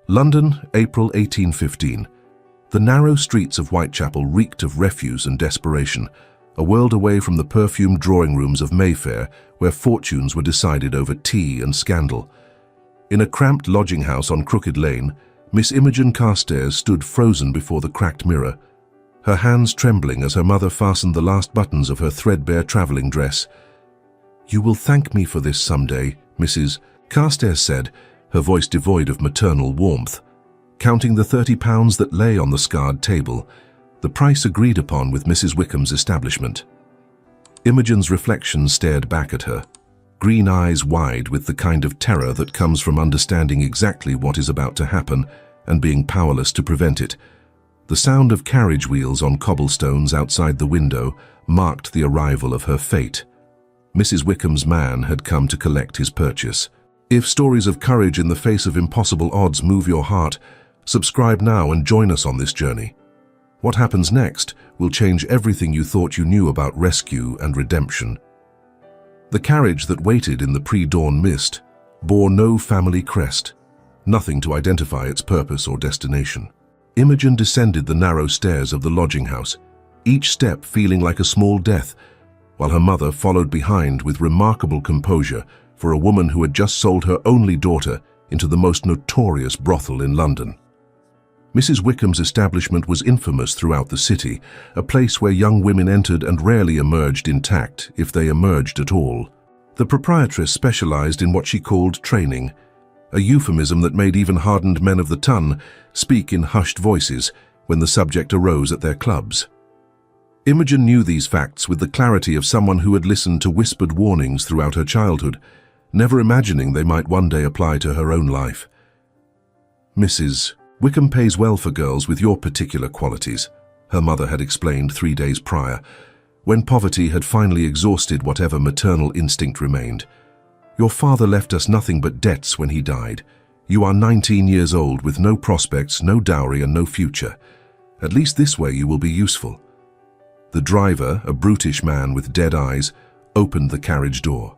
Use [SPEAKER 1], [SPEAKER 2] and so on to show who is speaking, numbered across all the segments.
[SPEAKER 1] London, April 1815. The narrow streets of Whitechapel reeked of refuse and desperation, a world away from the perfumed drawing rooms of Mayfair, where fortunes were decided over tea and scandal. In a cramped lodging house on Crooked Lane, Miss Imogen Carstairs stood frozen before the cracked mirror, her hands trembling as her mother fastened the last buttons of her threadbare travelling dress. "You will thank me for this someday," Mrs. Carstairs said, her voice devoid of maternal warmth, counting the £30 that lay on the scarred table, the price agreed upon with Mrs. Wickham's establishment. Imogen's reflection stared back at her, green eyes wide with the kind of terror that comes from understanding exactly what is about to happen and being powerless to prevent it. The sound of carriage wheels on cobblestones outside the window marked the arrival of her fate. Mrs. Wickham's man had come to collect his purchase. If stories of courage in the face of impossible odds move your heart, subscribe now and join us on this journey. What happens next will change everything you thought you knew about rescue and redemption. The carriage that waited in the pre-dawn mist bore no family crest, nothing to identify its purpose or destination. Imogen descended the narrow stairs of the lodging house, each step feeling like a small death, while her mother followed behind with remarkable composure for a woman who had just sold her only daughter into the most notorious brothel in London. Mrs. Wickham's establishment was infamous throughout the city, a place where young women entered and rarely emerged intact, if they emerged at all. The proprietress specialized in what she called training, a euphemism that made even hardened men of the ton speak in hushed voices when the subject arose at their clubs. Imogen knew these facts with the clarity of someone who had listened to whispered warnings throughout her childhood, never imagining they might one day apply to her own life. "Mrs. Wickham pays well for girls with your particular qualities," her mother had explained 3 days prior, when poverty had finally exhausted whatever maternal instinct remained. "Your father left us nothing but debts when he died. You are 19 years old with no prospects, no dowry and no future. At least this way you will be useful." The driver, a brutish man with dead eyes, opened the carriage door.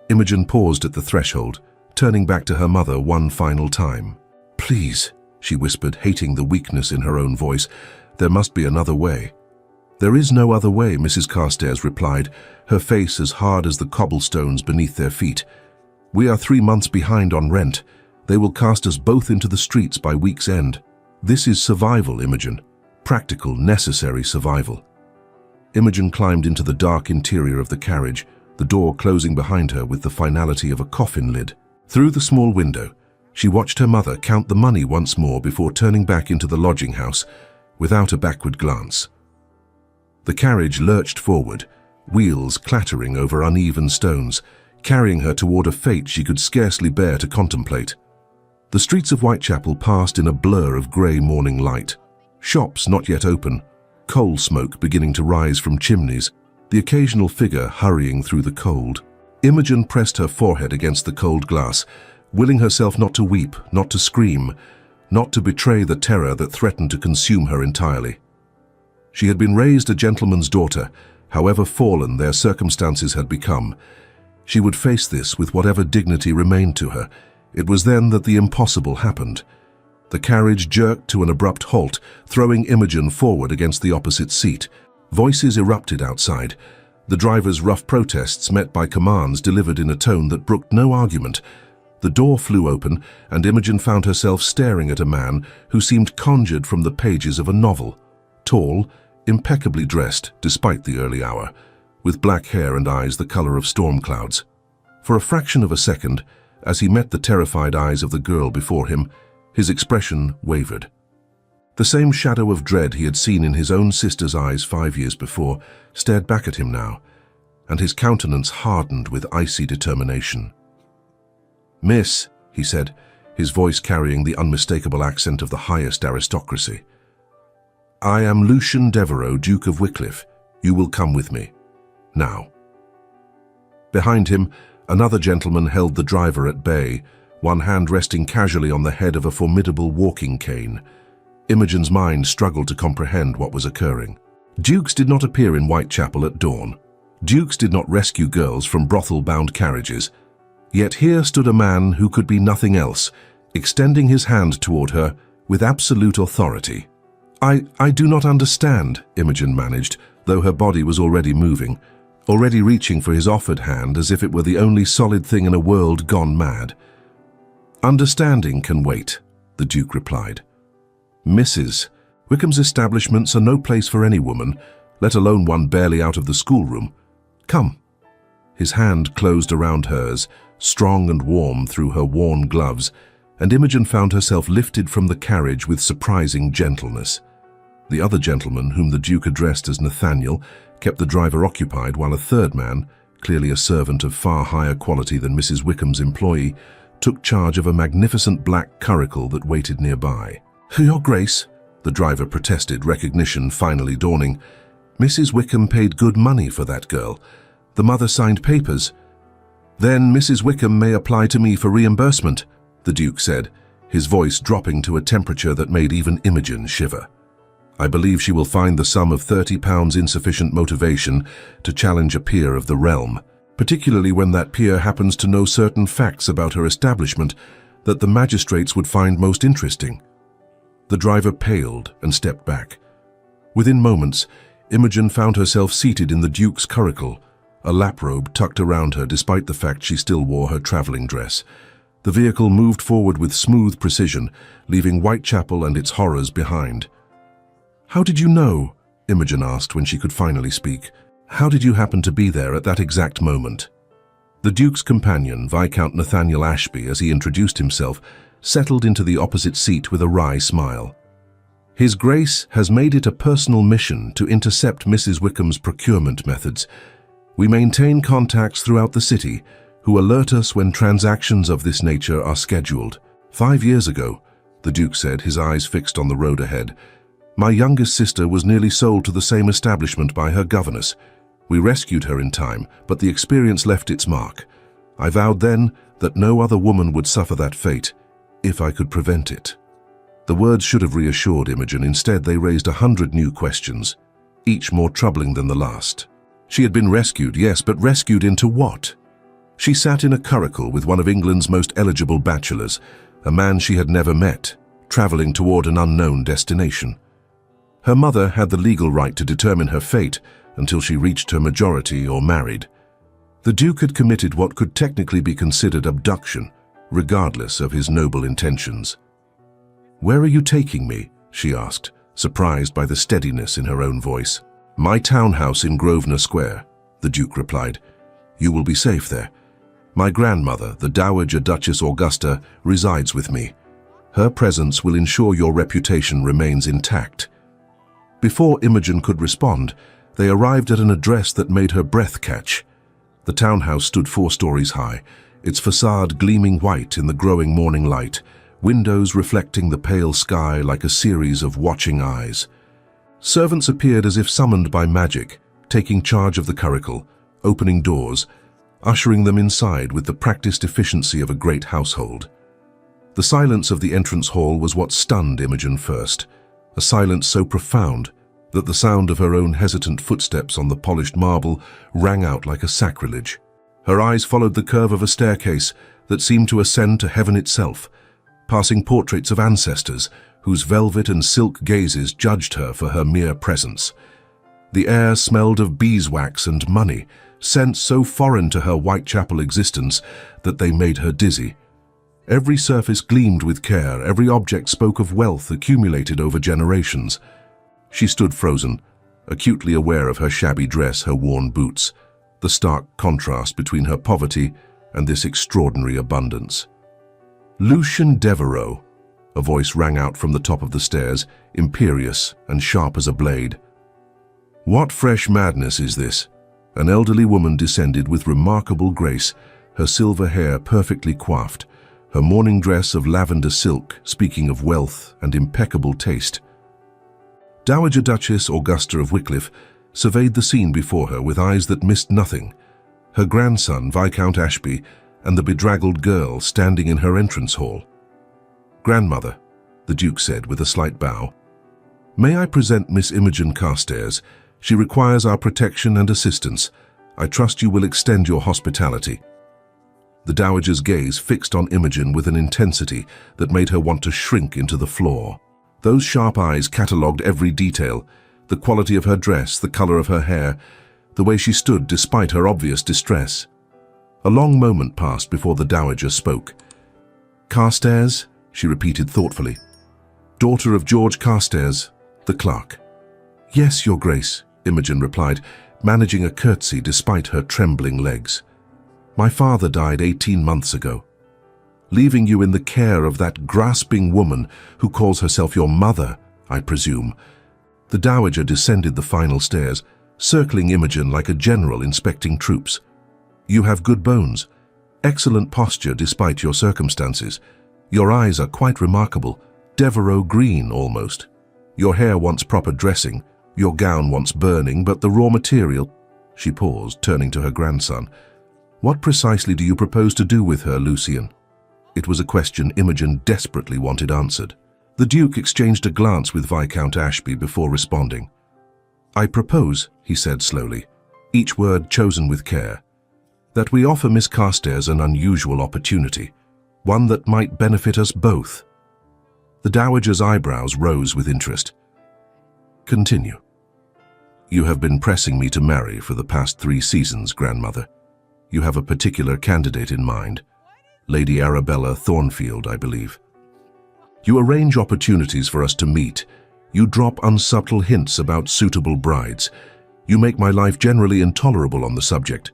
[SPEAKER 1] Imogen paused at the threshold, turning back to her mother one final time. "Please," she whispered, hating the weakness in her own voice, "there must be another way." "There is no other way," Mrs. Carstairs replied, her face as hard as the cobblestones beneath their feet. "We are 3 months behind on rent. They will cast us both into the streets by week's end. This is survival, Imogen. Practical, necessary survival." Imogen climbed into the dark interior of the carriage, the door closing behind her with the finality of a coffin lid. Through the small window, she watched her mother count the money once more before turning back into the lodging house, without a backward glance. The carriage lurched forward, wheels clattering over uneven stones, carrying her toward a fate she could scarcely bear to contemplate. The streets of Whitechapel passed in a blur of grey morning light. Shops not yet open, coal smoke beginning to rise from chimneys, the occasional figure hurrying through the cold. Imogen pressed her forehead against the cold glass, willing herself not to weep, not to scream, not to betray the terror that threatened to consume her entirely. She had been raised a gentleman's daughter, however fallen their circumstances had become. She would face this with whatever dignity remained to her. It was then that the impossible happened. The carriage jerked to an abrupt halt, throwing Imogen forward against the opposite seat. Voices erupted outside, the driver's rough protests met by commands delivered in a tone that brooked no argument. The door flew open, and Imogen found herself staring at a man who seemed conjured from the pages of a novel. Tall, impeccably dressed despite the early hour, with black hair and eyes the color of storm clouds. For a fraction of a second, as he met the terrified eyes of the girl before him, his expression wavered. The same shadow of dread he had seen in his own sister's eyes 5 years before stared back at him now, and his countenance hardened with icy determination. "Miss," he said, his voice carrying the unmistakable accent of the highest aristocracy. "I am Lucian Devereux, Duke of Wycliffe. You will come with me. Now." Behind him, another gentleman held the driver at bay, one hand resting casually on the head of a formidable walking cane. Imogen's mind struggled to comprehend what was occurring. Dukes did not appear in Whitechapel at dawn. Dukes did not rescue girls from brothel-bound carriages. Yet here stood a man who could be nothing else, extending his hand toward her with absolute authority. I do not understand, Imogen managed, though her body was already moving, already reaching for his offered hand as if it were the only solid thing in a world gone mad. Understanding can wait, the Duke replied. Mrs. Wickham's establishments are no place for any woman, let alone one barely out of the schoolroom. Come. His hand closed around hers, strong and warm through her worn gloves, and Imogen found herself lifted from the carriage with surprising gentleness. The other gentleman, whom the Duke addressed as Nathaniel, kept the driver occupied while a third man, clearly a servant of far higher quality than Mrs. Wickham's employee, took charge of a magnificent black curricle that waited nearby. Your Grace, the driver protested, recognition finally dawning. Mrs. Wickham paid good money for that girl. The mother signed papers. Then Mrs. Wickham may apply to me for reimbursement, the Duke said, his voice dropping to a temperature that made even Imogen shiver. I believe she will find the sum of £30 insufficient motivation to challenge a peer of the realm, particularly when that peer happens to know certain facts about her establishment that the magistrates would find most interesting. The driver paled and stepped back. Within moments, Imogen found herself seated in the Duke's curricle, a laprobe tucked around her despite the fact she still wore her traveling dress. The vehicle moved forward with smooth precision, leaving Whitechapel and its horrors behind. How did you know? Imogen asked when she could finally speak. How did you happen to be there at that exact moment? The Duke's companion, Viscount Nathaniel Ashby, as he introduced himself, settled into the opposite seat with a wry smile. His Grace has made it a personal mission to intercept Mrs. Wickham's procurement methods. We maintain contacts throughout the city, who alert us when transactions of this nature are scheduled. 5 years ago, the Duke said, his eyes fixed on the road ahead, my youngest sister was nearly sold to the same establishment by her governess. We rescued her in time, but the experience left its mark. I vowed then that no other woman would suffer that fate, if I could prevent it. The words should have reassured Imogen. Instead, they raised 100 new questions, each more troubling than the last. She had been rescued, yes, but rescued into what? She sat in a curricle with one of England's most eligible bachelors, a man she had never met, traveling toward an unknown destination. Her mother had the legal right to determine her fate until she reached her majority or married. The Duke had committed what could technically be considered abduction, regardless of his noble intentions. Where are you taking me? She asked, surprised by the steadiness in her own voice. My townhouse in Grosvenor Square, the Duke replied. You will be safe there. My grandmother, the Dowager Duchess Augusta, resides with me. Her presence will ensure your reputation remains intact. Before Imogen could respond, they arrived at an address that made her breath catch. The townhouse stood 4 stories high, its facade gleaming white in the growing morning light, windows reflecting the pale sky like a series of watching eyes. Servants appeared as if summoned by magic, taking charge of the curricle, opening doors, ushering them inside with the practiced efficiency of a great household. The silence of the entrance hall was what stunned Imogen first, a silence so profound that the sound of her own hesitant footsteps on the polished marble rang out like a sacrilege. Her eyes followed the curve of a staircase that seemed to ascend to heaven itself, passing portraits of ancestors whose velvet and silk gazes judged her for her mere presence. The air smelled of beeswax and money, scents so foreign to her Whitechapel existence that they made her dizzy. Every surface gleamed with care, every object spoke of wealth accumulated over generations. She stood frozen, acutely aware of her shabby dress, her worn boots, the stark contrast between her poverty and this extraordinary abundance. Lucian Devereux, a voice rang out from the top of the stairs, imperious and sharp as a blade. What fresh madness is this? An elderly woman descended with remarkable grace, her silver hair perfectly coiffed, her morning dress of lavender silk speaking of wealth and impeccable taste. Dowager Duchess Augusta of Wycliffe surveyed the scene before her with eyes that missed nothing, her grandson Viscount Ashby and the bedraggled girl standing in her entrance hall. Grandmother, the Duke said with a slight bow, may I present Miss Imogen Carstairs? She requires our protection and assistance. I trust you will extend your hospitality. the Dowager's gaze fixed on Imogen with an intensity that made her want to shrink into the floor. Those sharp eyes catalogued every detail, the quality of her dress, the color of her hair, the way she stood despite her obvious distress. A long moment passed before the Dowager spoke. "Carstairs," she repeated thoughtfully. "Daughter of George Carstairs, the clerk." "Yes, Your Grace," Imogen replied, managing a curtsy despite her trembling legs. "My father died 18 months ago, leaving you in the care of that grasping woman who calls herself your mother, I presume." The Dowager descended the final stairs, circling Imogen like a general inspecting troops. "You have good bones, excellent posture despite your circumstances. Your eyes are quite remarkable, Devereux green almost. Your hair wants proper dressing, your gown wants burning, but the raw material—" She paused, turning to her grandson. "What precisely do you propose to do with her, Lucien?" It was a question Imogen desperately wanted answered. The Duke exchanged a glance with Viscount Ashby before responding. "I propose," he said slowly, each word chosen with care, "that we offer Miss Carstairs an unusual opportunity, one that might benefit us both." The Dowager's eyebrows rose with interest. "Continue." "You have been pressing me to marry for the past 3 seasons, grandmother. You have a particular candidate in mind. Lady Arabella Thornfield, I believe. You arrange opportunities for us to meet. You drop unsubtle hints about suitable brides. You make my life generally intolerable on the subject."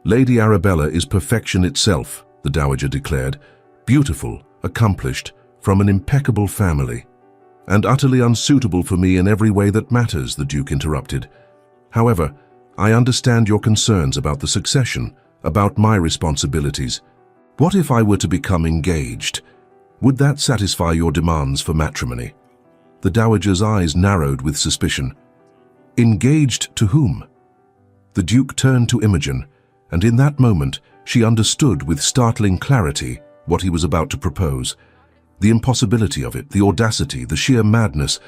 [SPEAKER 1] "Lady Arabella is perfection itself," the Dowager declared. "Beautiful, accomplished, from an impeccable family." "And utterly unsuitable for me in every way that matters," the Duke interrupted. "However, I understand your concerns about the succession, about my responsibilities. What if I were to become engaged? Would that satisfy your demands for matrimony?" The Dowager's eyes narrowed with suspicion. "Engaged to whom?" The Duke turned to Imogen, and in that moment she understood with startling clarity what he was about to propose. The impossibility of it, the audacity, the sheer madness,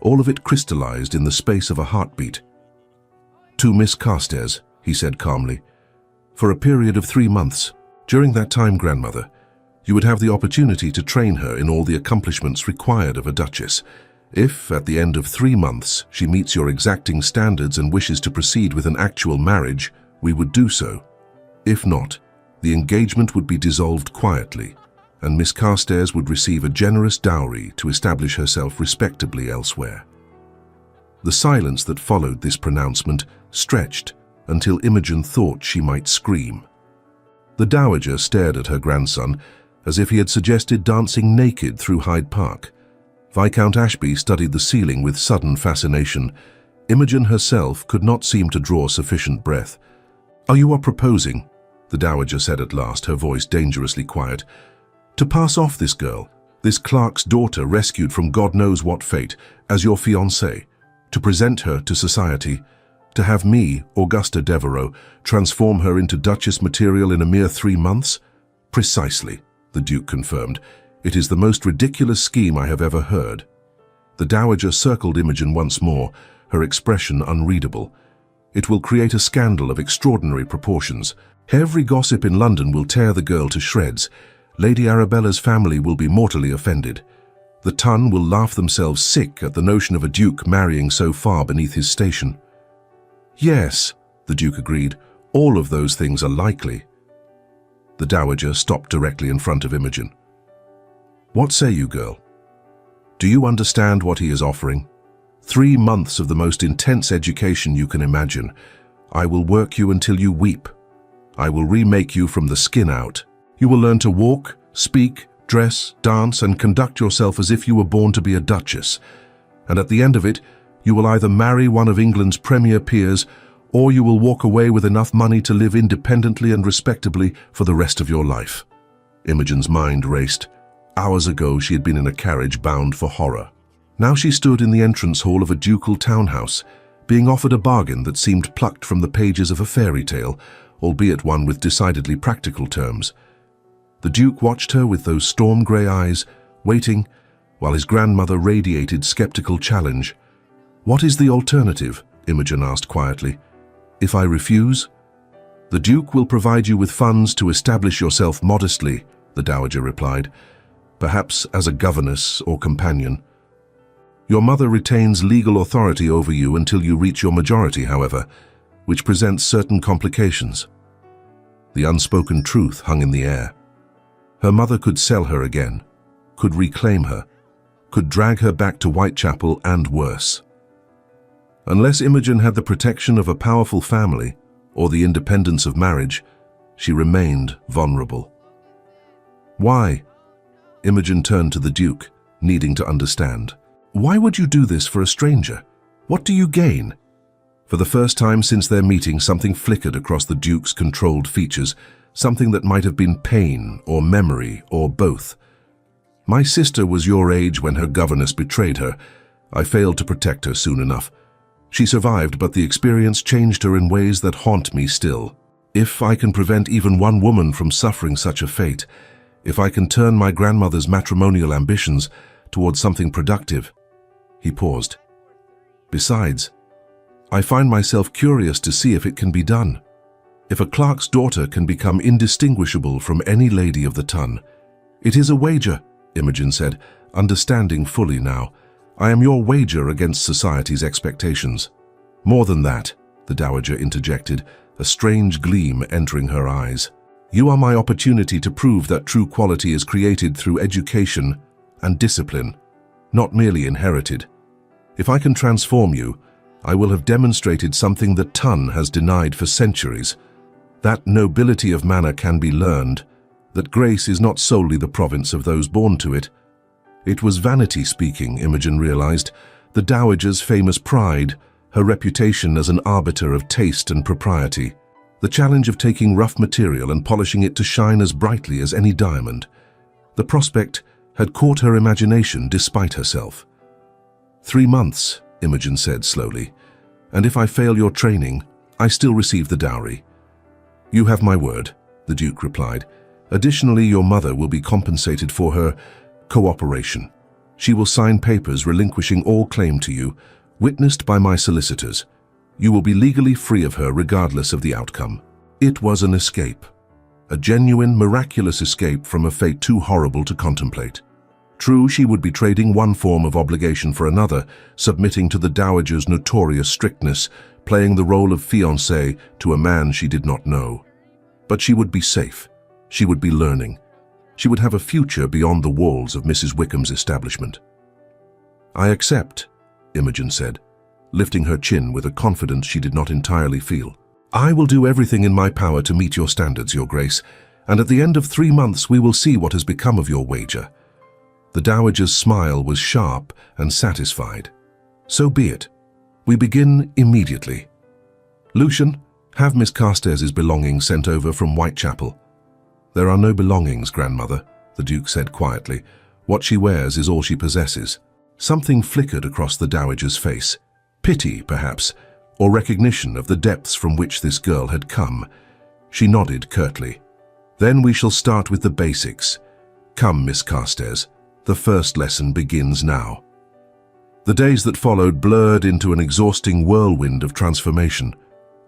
[SPEAKER 1] all of it crystallized in the space of a heartbeat. "To Miss Carstairs," he said calmly, "for a period of 3 months. During that time, grandmother, you would have the opportunity to train her in all the accomplishments required of a duchess. If, at the end of 3 months, she meets your exacting standards and wishes to proceed with an actual marriage, we would do so. If not, the engagement would be dissolved quietly, and Miss Carstairs would receive a generous dowry to establish herself respectably elsewhere." The silence that followed this pronouncement stretched until Imogen thought she might scream. The Dowager stared at her grandson as if he had suggested dancing naked through Hyde Park. Viscount Ashby studied the ceiling with sudden fascination. Imogen herself could not seem to draw sufficient breath. "You are proposing," the Dowager said at last, her voice dangerously quiet, "to pass off this girl, this clerk's daughter rescued from God knows what fate, as your fiancée, to present her to society, to have me, Augusta Devereux, transform her into Duchess material in a mere 3 months?" "Precisely," the Duke confirmed. "It is the most ridiculous scheme I have ever heard." The Dowager circled Imogen once more, her expression unreadable. "It will create a scandal of extraordinary proportions. Every gossip in London will tear the girl to shreds. Lady Arabella's family will be mortally offended. The ton will laugh themselves sick at the notion of a duke marrying so far beneath his station." "Yes," the Duke agreed, "all of those things are likely." The Dowager stopped directly in front of Imogen. "What say you, girl? Do you understand what he is offering? 3 months of the most intense education you can imagine. I will work you until you weep. I will remake you from the skin out. You will learn to walk, speak, dress, dance, and conduct yourself as if you were born to be a duchess. And at the end of it, you will either marry one of England's premier peers, or you will walk away with enough money to live independently and respectably for the rest of your life." Imogen's mind raced. Hours ago, she had been in a carriage bound for horror. Now she stood in the entrance hall of a ducal townhouse, being offered a bargain that seemed plucked from the pages of a fairy tale, albeit one with decidedly practical terms. The Duke watched her with those storm-grey eyes, waiting, while his grandmother radiated skeptical challenge. "What is the alternative?" Imogen asked quietly. "If I refuse?" "The Duke will provide you with funds to establish yourself modestly," the Dowager replied, "perhaps as a governess or companion. Your mother retains legal authority over you until you reach your majority, however, which presents certain complications." The unspoken truth hung in the air. Her mother could sell her again, could reclaim her, could drag her back to Whitechapel and worse. Unless Imogen had the protection of a powerful family or the independence of marriage, she remained vulnerable. "Why?" Imogen turned to the Duke, needing to understand. "Why would you do this for a stranger? What do you gain?" For the first time since their meeting, something flickered across the Duke's controlled features, something that might have been pain or memory or both. "My sister was your age when her governess betrayed her. I failed to protect her soon enough. She survived, but the experience changed her in ways that haunt me still. If I can prevent even one woman from suffering such a fate, if I can turn my grandmother's matrimonial ambitions towards something productive." He paused. "Besides, I find myself curious to see if it can be done. If a clerk's daughter can become indistinguishable from any lady of the ton." "It is a wager," Imogen said, understanding fully now. "I am your wager against society's expectations." "More than that," the Dowager interjected, a strange gleam entering her eyes. "You are my opportunity to prove that true quality is created through education and discipline, not merely inherited. If I can transform you, I will have demonstrated something the ton has denied for centuries, that nobility of manner can be learned, that grace is not solely the province of those born to it." It was vanity speaking, Imogen realized, the Dowager's famous pride, her reputation as an arbiter of taste and propriety, the challenge of taking rough material and polishing it to shine as brightly as any diamond. The prospect had caught her imagination despite herself. 3 months, Imogen said slowly, "and if I fail your training, I still receive the dowry." "You have my word," the Duke replied. "Additionally, your mother will be compensated for her cooperation. She will sign papers relinquishing all claim to you, witnessed by my solicitors. You will be legally free of her regardless of the outcome." It was an escape. A genuine, miraculous escape from a fate too horrible to contemplate. True, she would be trading one form of obligation for another, submitting to the Dowager's notorious strictness, playing the role of fiancée to a man she did not know. But she would be safe. She would be learning. She would have a future beyond the walls of Mrs. Wickham's establishment. "I accept," Imogen said, lifting her chin with a confidence she did not entirely feel. "I will do everything in my power to meet your standards, Your Grace, and at the end of 3 months we will see what has become of your wager." The Dowager's smile was sharp and satisfied. "So be it. We begin immediately. Lucian, have Miss Carstairs' belongings sent over from Whitechapel." "There are no belongings, grandmother," the Duke said quietly. "What she wears is all she possesses." Something flickered across the Dowager's face. Pity, perhaps, or recognition of the depths from which this girl had come. She nodded curtly. "Then we shall start with the basics. Come, Miss Carstairs. The first lesson begins now." The days that followed blurred into an exhausting whirlwind of transformation.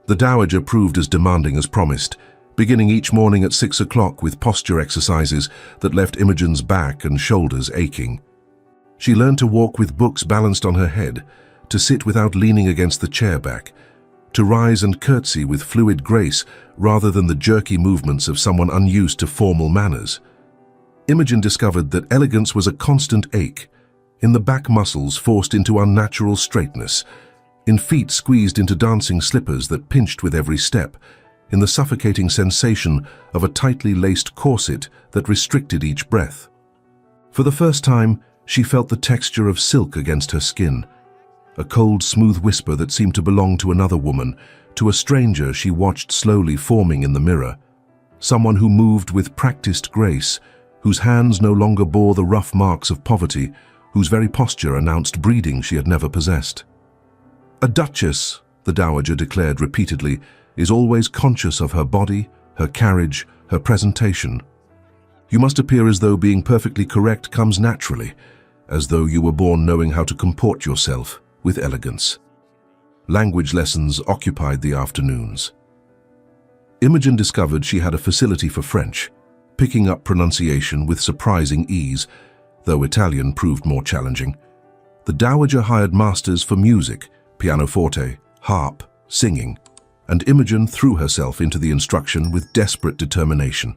[SPEAKER 1] The Dowager proved as demanding as promised, beginning each morning at 6 o'clock with posture exercises that left Imogen's back and shoulders aching. She learned to walk with books balanced on her head, to sit without leaning against the chair back, to rise and curtsy with fluid grace rather than the jerky movements of someone unused to formal manners. Imogen discovered that elegance was a constant ache, in the back muscles forced into unnatural straightness, in feet squeezed into dancing slippers that pinched with every step, in the suffocating sensation of a tightly laced corset that restricted each breath. For the first time, she felt the texture of silk against her skin, a cold, smooth whisper that seemed to belong to another woman, to a stranger she watched slowly forming in the mirror, someone who moved with practiced grace, whose hands no longer bore the rough marks of poverty, whose very posture announced breeding she had never possessed. "A duchess," the Dowager declared repeatedly, "is always conscious of her body, her carriage, her presentation. You must appear as though being perfectly correct comes naturally, as though you were born knowing how to comport yourself with elegance." Language lessons occupied the afternoons. Imogen discovered she had a facility for French, picking up pronunciation with surprising ease, though Italian proved more challenging. The dowager hired masters for music, pianoforte, harp, singing, and Imogen threw herself into the instruction with desperate determination.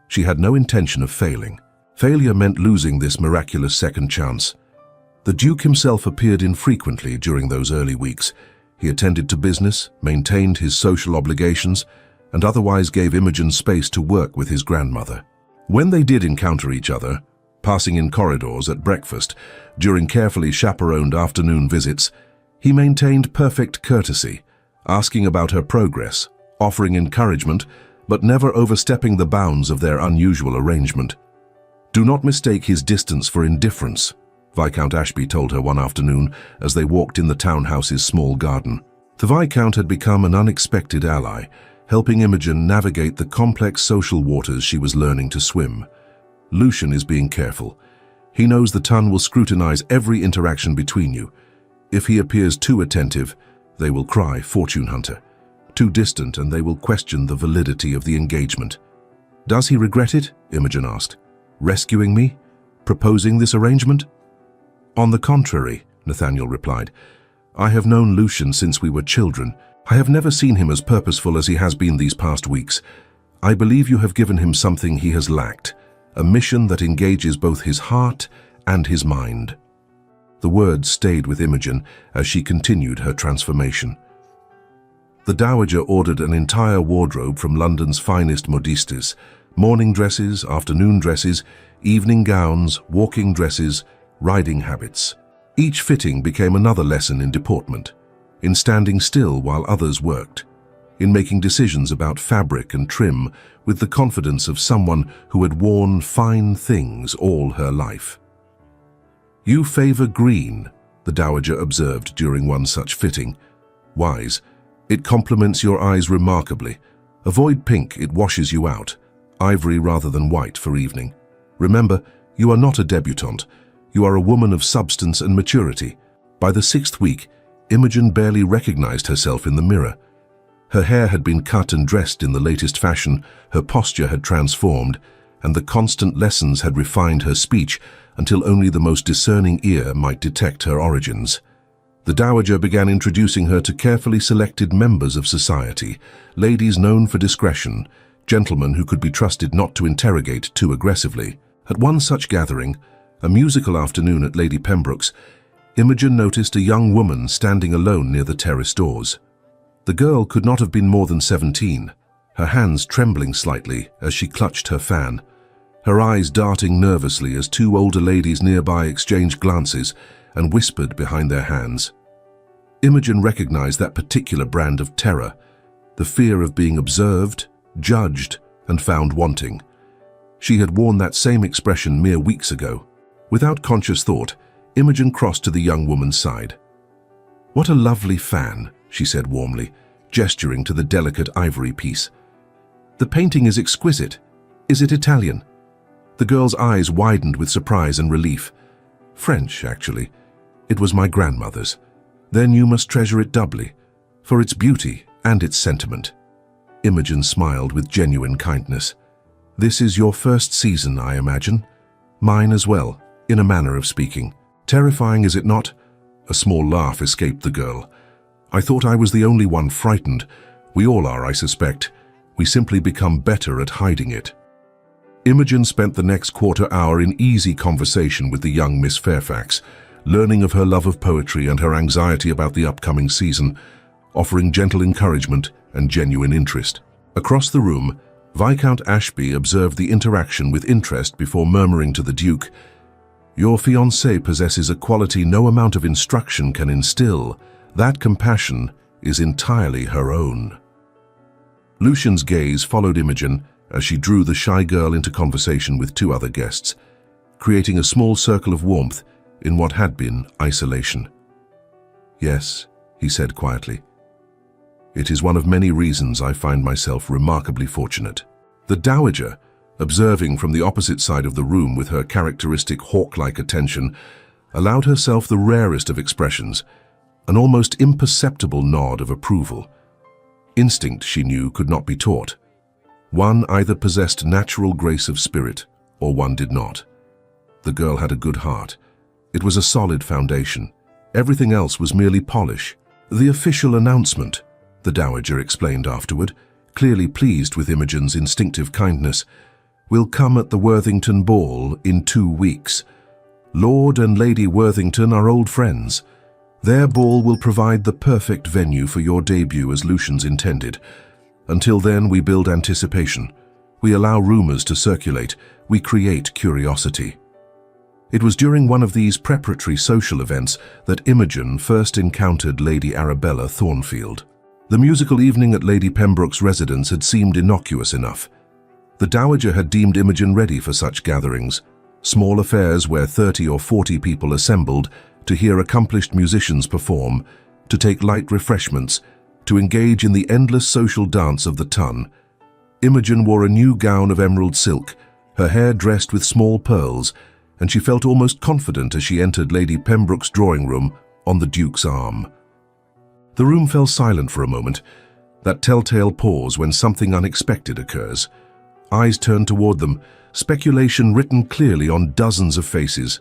[SPEAKER 1] She had no intention of failing. Failure meant losing this miraculous second chance. The Duke himself appeared infrequently during those early weeks. He attended to business, maintained his social obligations, and otherwise gave Imogen space to work with his grandmother. When they did encounter each other, passing in corridors, at breakfast, during carefully chaperoned afternoon visits, he maintained perfect courtesy, asking about her progress, offering encouragement, but never overstepping the bounds of their unusual arrangement. "Do not mistake his distance for indifference," Viscount Ashby told her one afternoon as they walked in the townhouse's small garden. The Viscount had become an unexpected ally, helping Imogen navigate the complex social waters she was learning to swim. "Lucian is being careful. He knows the ton will scrutinize every interaction between you. If he appears too attentive, they will cry fortune hunter. Too distant, and they will question the validity of the engagement." "Does he regret it?" Imogen asked. "Rescuing me? Proposing this arrangement?" "On the contrary," Nathaniel replied. "I have known Lucian since we were children. I have never seen him as purposeful as he has been these past weeks. I believe you have given him something he has lacked, a mission that engages both his heart and his mind." The words stayed with Imogen as she continued her transformation. The dowager ordered an entire wardrobe from London's finest modistes: morning dresses, afternoon dresses, evening gowns, walking dresses, riding habits. Each fitting became another lesson in deportment, in standing still while others worked, in making decisions about fabric and trim with the confidence of someone who had worn fine things all her life. "You favor green," the dowager observed during one such fitting. "Wise. It complements your eyes remarkably. Avoid pink, it washes you out. Ivory rather than white for evening. Remember, you are not a debutante. You are a woman of substance and maturity." By the 6th week, Imogen barely recognized herself in the mirror. Her hair had been cut and dressed in the latest fashion, her posture had transformed, and the constant lessons had refined her speech until only the most discerning ear might detect her origins. The dowager began introducing her to carefully selected members of society, ladies known for discretion, gentlemen who could be trusted not to interrogate too aggressively. At one such gathering, a musical afternoon at Lady Pembroke's, Imogen noticed a young woman standing alone near the terrace doors. The girl could not have been more than 17, her hands trembling slightly as she clutched her fan, her eyes darting nervously as two older ladies nearby exchanged glances and whispered behind their hands. Imogen recognized that particular brand of terror, the fear of being observed, judged, and found wanting. She had worn that same expression mere weeks ago. Without conscious thought, Imogen crossed to the young woman's side. "What a lovely fan," she said warmly, gesturing to the delicate ivory piece. "The painting is exquisite. Is it Italian?" The girl's eyes widened with surprise and relief. "French, actually. It was my grandmother's. Then you must treasure it doubly, for its beauty and its sentiment." Imogen smiled with genuine kindness. "This is your first season, I imagine. Mine as well, in a manner of speaking. Terrifying, is it not?" A small laugh escaped the girl. "I thought I was the only one frightened. We all are, I suspect. We simply become better at hiding it." Imogen spent the next quarter hour in easy conversation with the young Miss Fairfax, learning of her love of poetry and her anxiety about the upcoming season, offering gentle encouragement and genuine interest. Across the room, Viscount Ashby observed the interaction with interest before murmuring to the Duke, "Your fiancée possesses a quality no amount of instruction can instill. That compassion is entirely her own." Lucian's gaze followed Imogen as she drew the shy girl into conversation with two other guests, creating a small circle of warmth in what had been isolation. "Yes," he said quietly. "It is one of many reasons I find myself remarkably fortunate." The dowager, observing from the opposite side of the room with her characteristic hawk-like attention, allowed herself the rarest of expressions, an almost imperceptible nod of approval. Instinct, she knew, could not be taught, One either possessed natural grace of spirit, or one did not. The girl had a good heart. It was a solid foundation. Everything else was merely polish. The official announcement, the Dowager explained afterward, clearly pleased with Imogen's instinctive kindness, will come at the Worthington Ball in 2 weeks. Lord and Lady Worthington are old friends. Their ball will provide the perfect venue for your debut as Lucian's intended. Until then, we build anticipation. We allow rumors to circulate. We create curiosity. It was during one of these preparatory social events that Imogen first encountered Lady Arabella Thornfield. The musical evening at Lady Pembroke's residence had seemed innocuous enough. The Dowager had deemed Imogen ready for such gatherings, small affairs where 30 or 40 people assembled to hear accomplished musicians perform, to take light refreshments, to engage in the endless social dance of the ton. Imogen wore a new gown of emerald silk, her hair dressed with small pearls, and she felt almost confident as she entered Lady Pembroke's drawing room on the Duke's arm. The room fell silent for a moment, that telltale pause when something unexpected occurs. Eyes turned toward them, speculation written clearly on dozens of faces.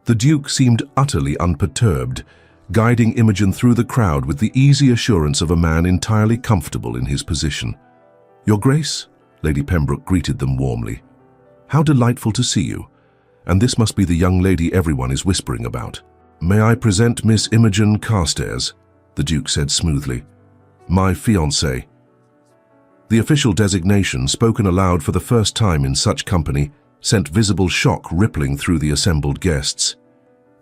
[SPEAKER 1] The Duke seemed utterly unperturbed, guiding Imogen through the crowd with the easy assurance of a man entirely comfortable in his position. "Your Grace," Lady Pembroke greeted them warmly. "How delightful to see you. And this must be the young lady everyone is whispering about. May I present Miss Imogen Carstairs," the Duke said smoothly. "My fiancée." The official designation, spoken aloud for the first time in such company, sent visible shock rippling through the assembled guests.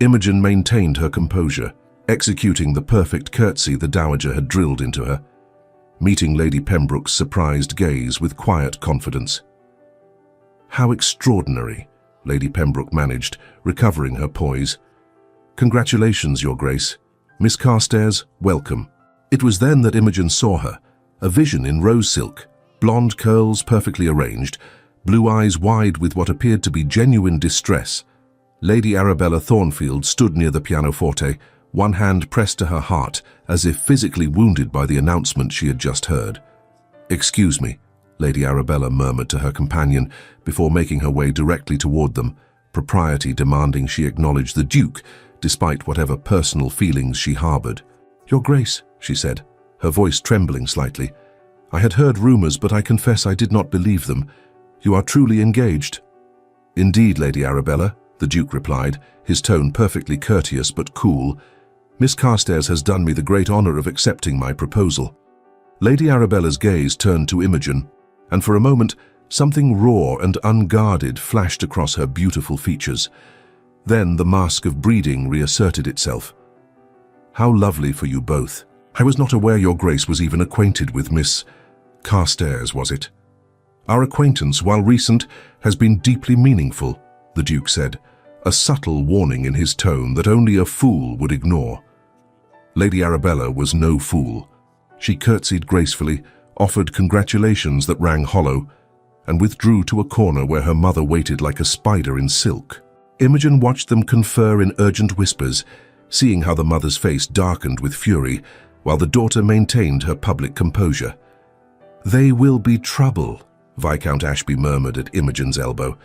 [SPEAKER 1] Imogen maintained her composure, executing the perfect curtsy the Dowager had drilled into her, meeting Lady Pembroke's surprised gaze with quiet confidence. "How extraordinary," Lady Pembroke managed, recovering her poise. "Congratulations, Your Grace. Miss Carstairs, welcome." It was then that Imogen saw her, a vision in rose silk, blonde curls perfectly arranged, blue eyes wide with what appeared to be genuine distress. Lady Arabella Thornfield stood near the pianoforte, one hand pressed to her heart, as if physically wounded by the announcement she had just heard. "Excuse me," Lady Arabella murmured to her companion before making her way directly toward them, propriety demanding she acknowledge the Duke, despite whatever personal feelings she harbored. "Your Grace," she said, her voice trembling slightly, "I had heard rumors, but I confess I did not believe them. You are truly engaged." "Indeed, Lady Arabella," the Duke replied, his tone perfectly courteous but cool. "Miss Carstairs has done me the great honor of accepting my proposal." Lady Arabella's gaze turned to Imogen, and for a moment something raw and unguarded flashed across her beautiful features. Then the mask of breeding reasserted itself. "How lovely for you both. I was not aware Your Grace was even acquainted with Miss Carstairs, was it?" "Our acquaintance, while recent, has been deeply meaningful," the Duke said, a subtle warning in his tone that only a fool would ignore. Lady Arabella was no fool. She curtsied gracefully, offered congratulations that rang hollow, and withdrew to a corner where her mother waited like a spider in silk. Imogen watched them confer in urgent whispers, seeing how the mother's face darkened with fury, while the daughter maintained her public composure. "They will be trouble," Viscount Ashby murmured at Imogen's elbow.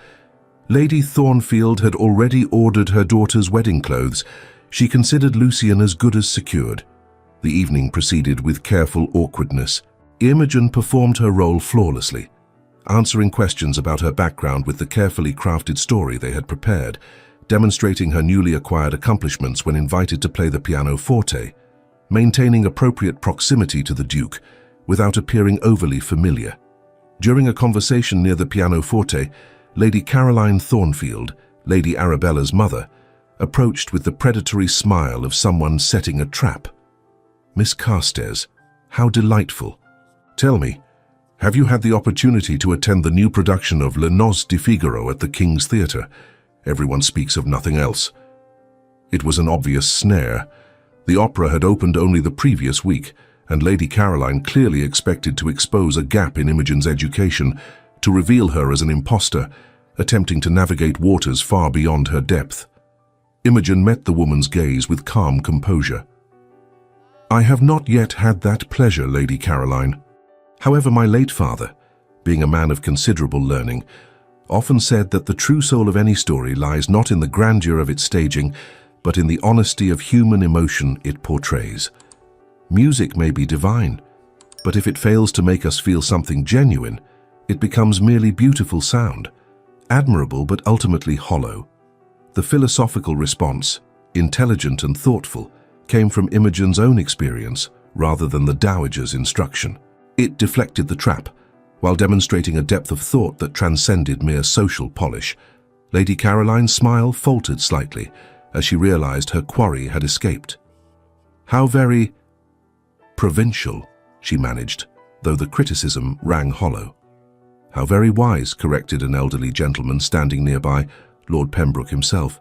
[SPEAKER 1] Lady Thornfield had already ordered her daughter's wedding clothes. She considered Lucian as good as secured. The evening proceeded with careful awkwardness. Imogen performed her role flawlessly, answering questions about her background with the carefully crafted story they had prepared, demonstrating her newly acquired accomplishments when invited to play the pianoforte, maintaining appropriate proximity to the Duke without appearing overly familiar. During a conversation near the pianoforte, Lady Caroline Thornfield, Lady Arabella's mother, approached with the predatory smile of someone setting a trap. "Miss Carstairs, how delightful. Tell me, have you had the opportunity to attend the new production of Le Noce de Figaro at the King's Theatre? Everyone speaks of nothing else." It was an obvious snare. The opera had opened only the previous week, and Lady Caroline clearly expected to expose a gap in Imogen's education, to reveal her as an imposter, attempting to navigate waters far beyond her depth. Imogen met the woman's gaze with calm composure. "I have not yet had that pleasure, Lady Caroline. However, my late father, being a man of considerable learning, often said that the true soul of any story lies not in the grandeur of its staging, but in the honesty of human emotion it portrays. Music may be divine, but if it fails to make us feel something genuine, it becomes merely beautiful sound, admirable but ultimately hollow. The philosophical response, intelligent and thoughtful, came from Imogen's own experience rather than the dowager's instruction. It deflected the trap, while demonstrating a depth of thought that transcended mere social polish. Lady Caroline's smile faltered slightly as she realized her quarry had escaped. "How very provincial," she managed, though the criticism rang hollow. "How very wise," corrected an elderly gentleman standing nearby, Lord Pembroke himself.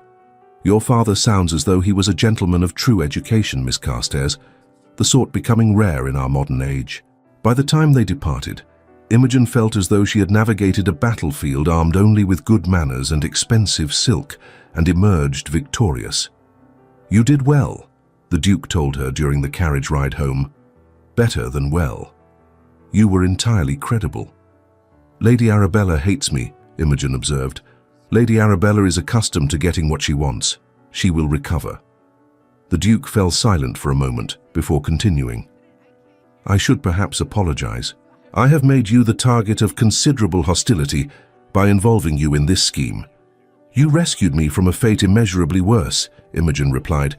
[SPEAKER 1] "Your father sounds as though he was a gentleman of true education, Miss Carstairs, the sort becoming rare in our modern age." By the time they departed, Imogen felt as though she had navigated a battlefield armed only with good manners and expensive silk, and emerged victorious. "You did well," the Duke told her during the carriage ride home. "Better than well. You were entirely credible." "Lady Arabella hates me," Imogen observed. "Lady Arabella is accustomed to getting what she wants. She will recover." The Duke fell silent for a moment before continuing. "I should perhaps apologize. I have made you the target of considerable hostility by involving you in this scheme." "You rescued me from a fate immeasurably worse," Imogen replied.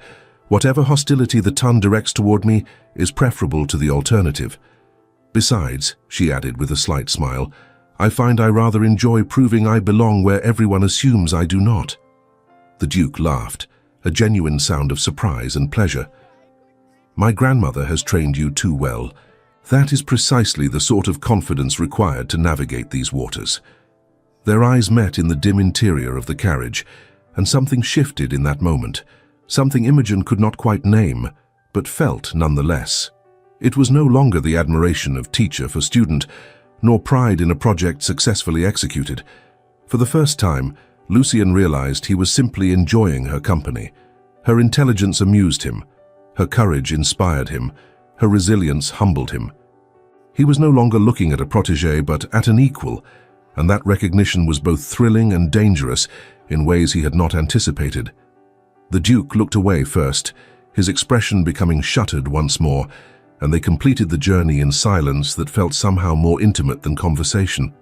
[SPEAKER 1] "Whatever hostility the Tun directs toward me is preferable to the alternative. Besides," she added with a slight smile, "I find I rather enjoy proving I belong where everyone assumes I do not." The Duke laughed, a genuine sound of surprise and pleasure. "My grandmother has trained you too well. That is precisely the sort of confidence required to navigate these waters." Their eyes met in the dim interior of the carriage, and something shifted in that moment, something Imogen could not quite name, but felt nonetheless. It was no longer the admiration of teacher for student, nor pride in a project successfully executed. For the first time, Lucian realized he was simply enjoying her company. Her intelligence amused him, her courage inspired him, her resilience humbled him. He was no longer looking at a protégé but at an equal, and that recognition was both thrilling and dangerous in ways he had not anticipated. The Duke looked away first, his expression becoming shuttered once more, and they completed the journey in silence that felt somehow more intimate than conversation.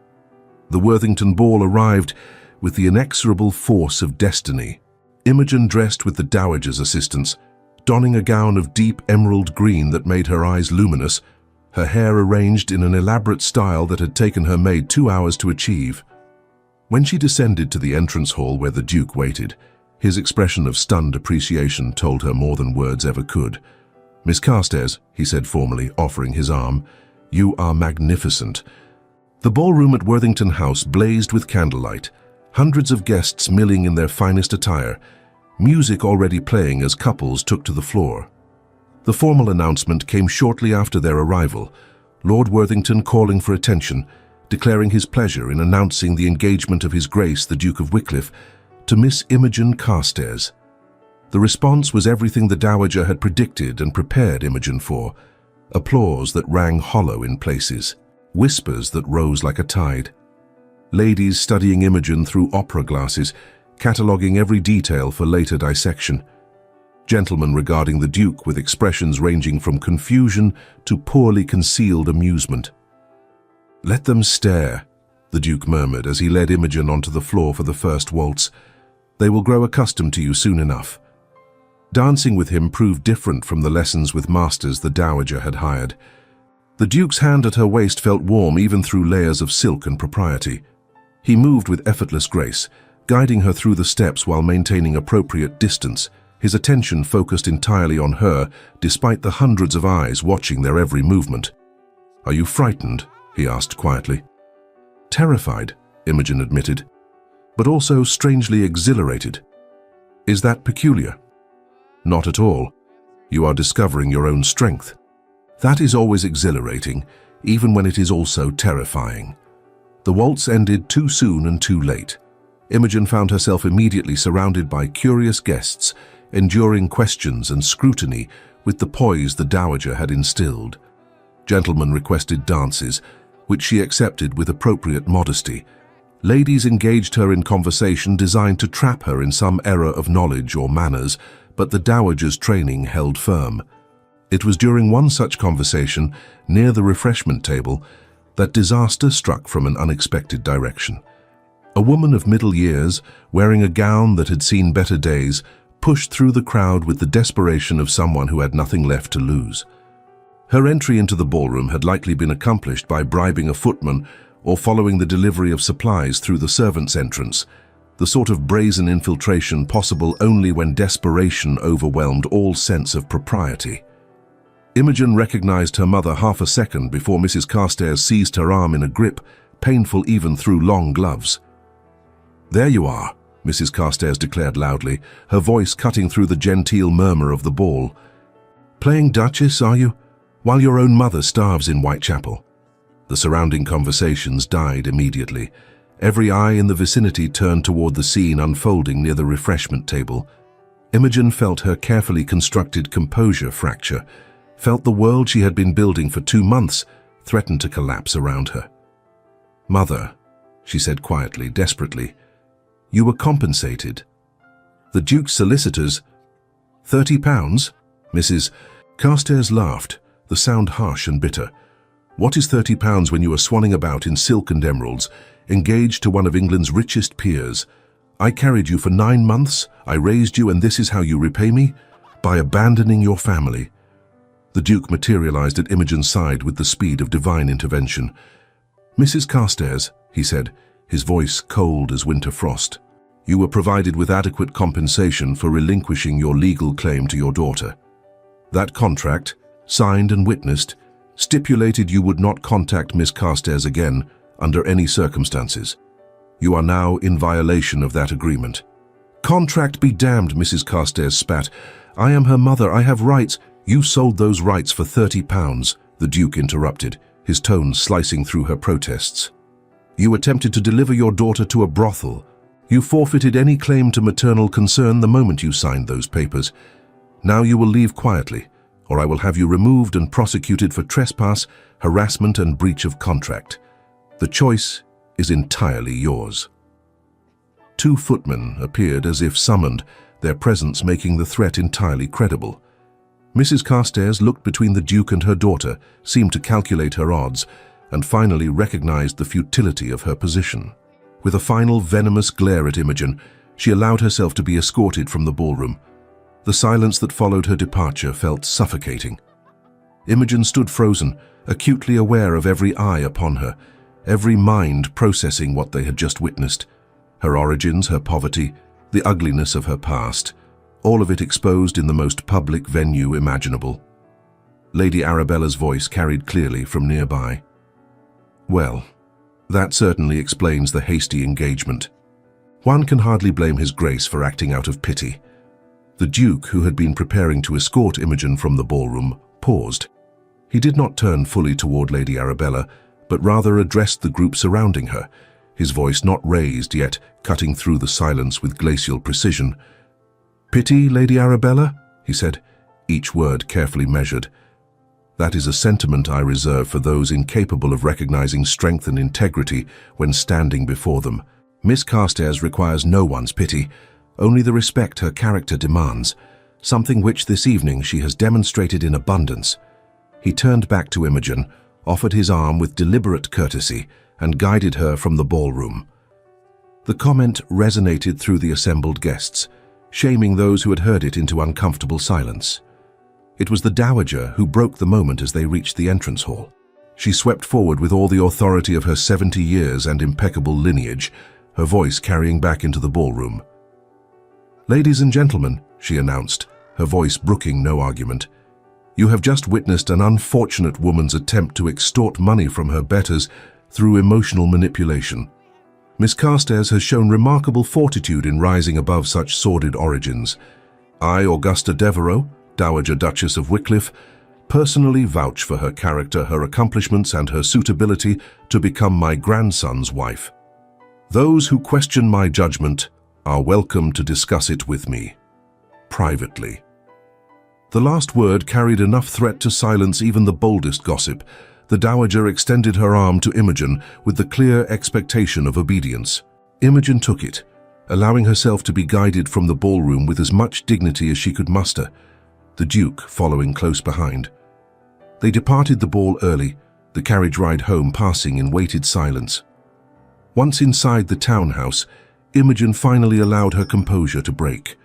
[SPEAKER 1] The Worthington ball arrived with the inexorable force of destiny. Imogen dressed with the dowager's assistance, donning a gown of deep emerald green that made her eyes luminous, her hair arranged in an elaborate style that had taken her maid 2 hours to achieve. When she descended to the entrance hall where the Duke waited, his expression of stunned appreciation told her more than words ever could. "Miss Carstairs," he said formally, offering his arm, "you are magnificent." The ballroom at Worthington House blazed with candlelight, hundreds of guests milling in their finest attire, music already playing as couples took to the floor. The formal announcement came shortly after their arrival, Lord Worthington calling for attention, declaring his pleasure in announcing the engagement of His Grace the Duke of Wickliffe to Miss Imogen Carstairs. The response was everything the Dowager had predicted and prepared Imogen for: applause that rang hollow in places, whispers that rose like a tide. Ladies studying Imogen through opera glasses, cataloguing every detail for later dissection. Gentlemen regarding the Duke with expressions ranging from confusion to poorly concealed amusement. "Let them stare," the Duke murmured as he led Imogen onto the floor for the first waltz. "They will grow accustomed to you soon enough." Dancing with him proved different from the lessons with masters the Dowager had hired. The Duke's hand at her waist felt warm even through layers of silk and propriety. He moved with effortless grace, guiding her through the steps while maintaining appropriate distance, his attention focused entirely on her, despite the hundreds of eyes watching their every movement. "Are you frightened?" he asked quietly. "Terrified," Imogen admitted, "but also strangely exhilarated." "Is that peculiar?" "Not at all. You are discovering your own strength. That is always exhilarating, even when it is also terrifying." The waltz ended too soon and too late. Imogen found herself immediately surrounded by curious guests, enduring questions and scrutiny with the poise the Dowager had instilled. Gentlemen requested dances, which she accepted with appropriate modesty. Ladies engaged her in conversation designed to trap her in some error of knowledge or manners, but the dowager's training held firm. It was during one such conversation, near the refreshment table, that disaster struck from an unexpected direction. A woman of middle years, wearing a gown that had seen better days, pushed through the crowd with the desperation of someone who had nothing left to lose. Her entry into the ballroom had likely been accomplished by bribing a footman or following the delivery of supplies through the servants' entrance, the sort of brazen infiltration possible only when desperation overwhelmed all sense of propriety. Imogen recognized her mother half a second before Mrs. Carstairs seized her arm in a grip, painful even through long gloves. "There you are," Mrs. Carstairs declared loudly, her voice cutting through the genteel murmur of the ball. "Playing Duchess, are you? While your own mother starves in Whitechapel." The surrounding conversations died immediately. Every eye in the vicinity turned toward the scene unfolding near the refreshment table. Imogen felt her carefully constructed composure fracture, felt the world she had been building for 2 months threaten to collapse around her. "Mother," she said quietly, desperately, "you were compensated. The Duke's solicitors—" £30? Mrs. Carstairs laughed, the sound harsh and bitter. "What is £30 when you are swanning about in silk and emeralds, engaged to one of England's richest peers? I carried you for 9 months, I raised you, and this is how you repay me? By abandoning your family." The Duke materialized at Imogen's side with the speed of divine intervention. "Mrs. Carstairs," he said, his voice cold as winter frost, "you were provided with adequate compensation for relinquishing your legal claim to your daughter. That contract, signed and witnessed, stipulated you would not contact Miss Carstairs again under any circumstances. You are now in violation of that agreement." "Contract be damned," Mrs. Carstairs spat. "I am her mother, I have rights." "You sold those rights for £30, the Duke interrupted, his tone slicing through her protests. "You attempted to deliver your daughter to a brothel. You forfeited any claim to maternal concern the moment you signed those papers. Now you will leave quietly, or I will have you removed and prosecuted for trespass, harassment, and breach of contract. The choice is entirely yours." 2 footmen appeared as if summoned, their presence making the threat entirely credible. Mrs. Carstairs looked between the Duke and her daughter, seemed to calculate her odds, and finally recognized the futility of her position. With a final venomous glare at Imogen, she allowed herself to be escorted from the ballroom. The silence that followed her departure felt suffocating. Imogen stood frozen, acutely aware of every eye upon her, every mind processing what they had just witnessed. Her origins, her poverty, the ugliness of her past, all of it exposed in the most public venue imaginable. Lady Arabella's voice carried clearly from nearby. "Well, that certainly explains the hasty engagement. One can hardly blame His Grace for acting out of pity." The Duke, who had been preparing to escort Imogen from the ballroom, paused. He did not turn fully toward Lady Arabella, but rather addressed the group surrounding her, his voice not raised yet cutting through the silence with glacial precision. "Pity, Lady Arabella?" he said, each word carefully measured. "That is a sentiment I reserve for those incapable of recognizing strength and integrity when standing before them. Miss Carstairs requires no one's pity, only the respect her character demands, something which this evening she has demonstrated in abundance." He turned back to Imogen, offered his arm with deliberate courtesy, and guided her from the ballroom. The comment resonated through the assembled guests, shaming those who had heard it into uncomfortable silence. It was the Dowager who broke the moment as they reached the entrance hall. She swept forward with all the authority of her 70 years and impeccable lineage, her voice carrying back into the ballroom. "Ladies and gentlemen," she announced, her voice brooking no argument, "you have just witnessed an unfortunate woman's attempt to extort money from her betters through emotional manipulation. Miss Carstairs has shown remarkable fortitude in rising above such sordid origins. I, Augusta Devereux, Dowager Duchess of Wycliffe, personally vouch for her character, her accomplishments, and her suitability to become my grandson's wife. Those who question my judgment are welcome to discuss it with me, privately." The last word carried enough threat to silence even the boldest gossip. The dowager extended her arm to Imogen with the clear expectation of obedience. Imogen took it, allowing herself to be guided from the ballroom with as much dignity as she could muster, the Duke following close behind. They departed the ball early, the carriage ride home passing in weighted silence. Once inside the townhouse, Imogen finally allowed her composure to break.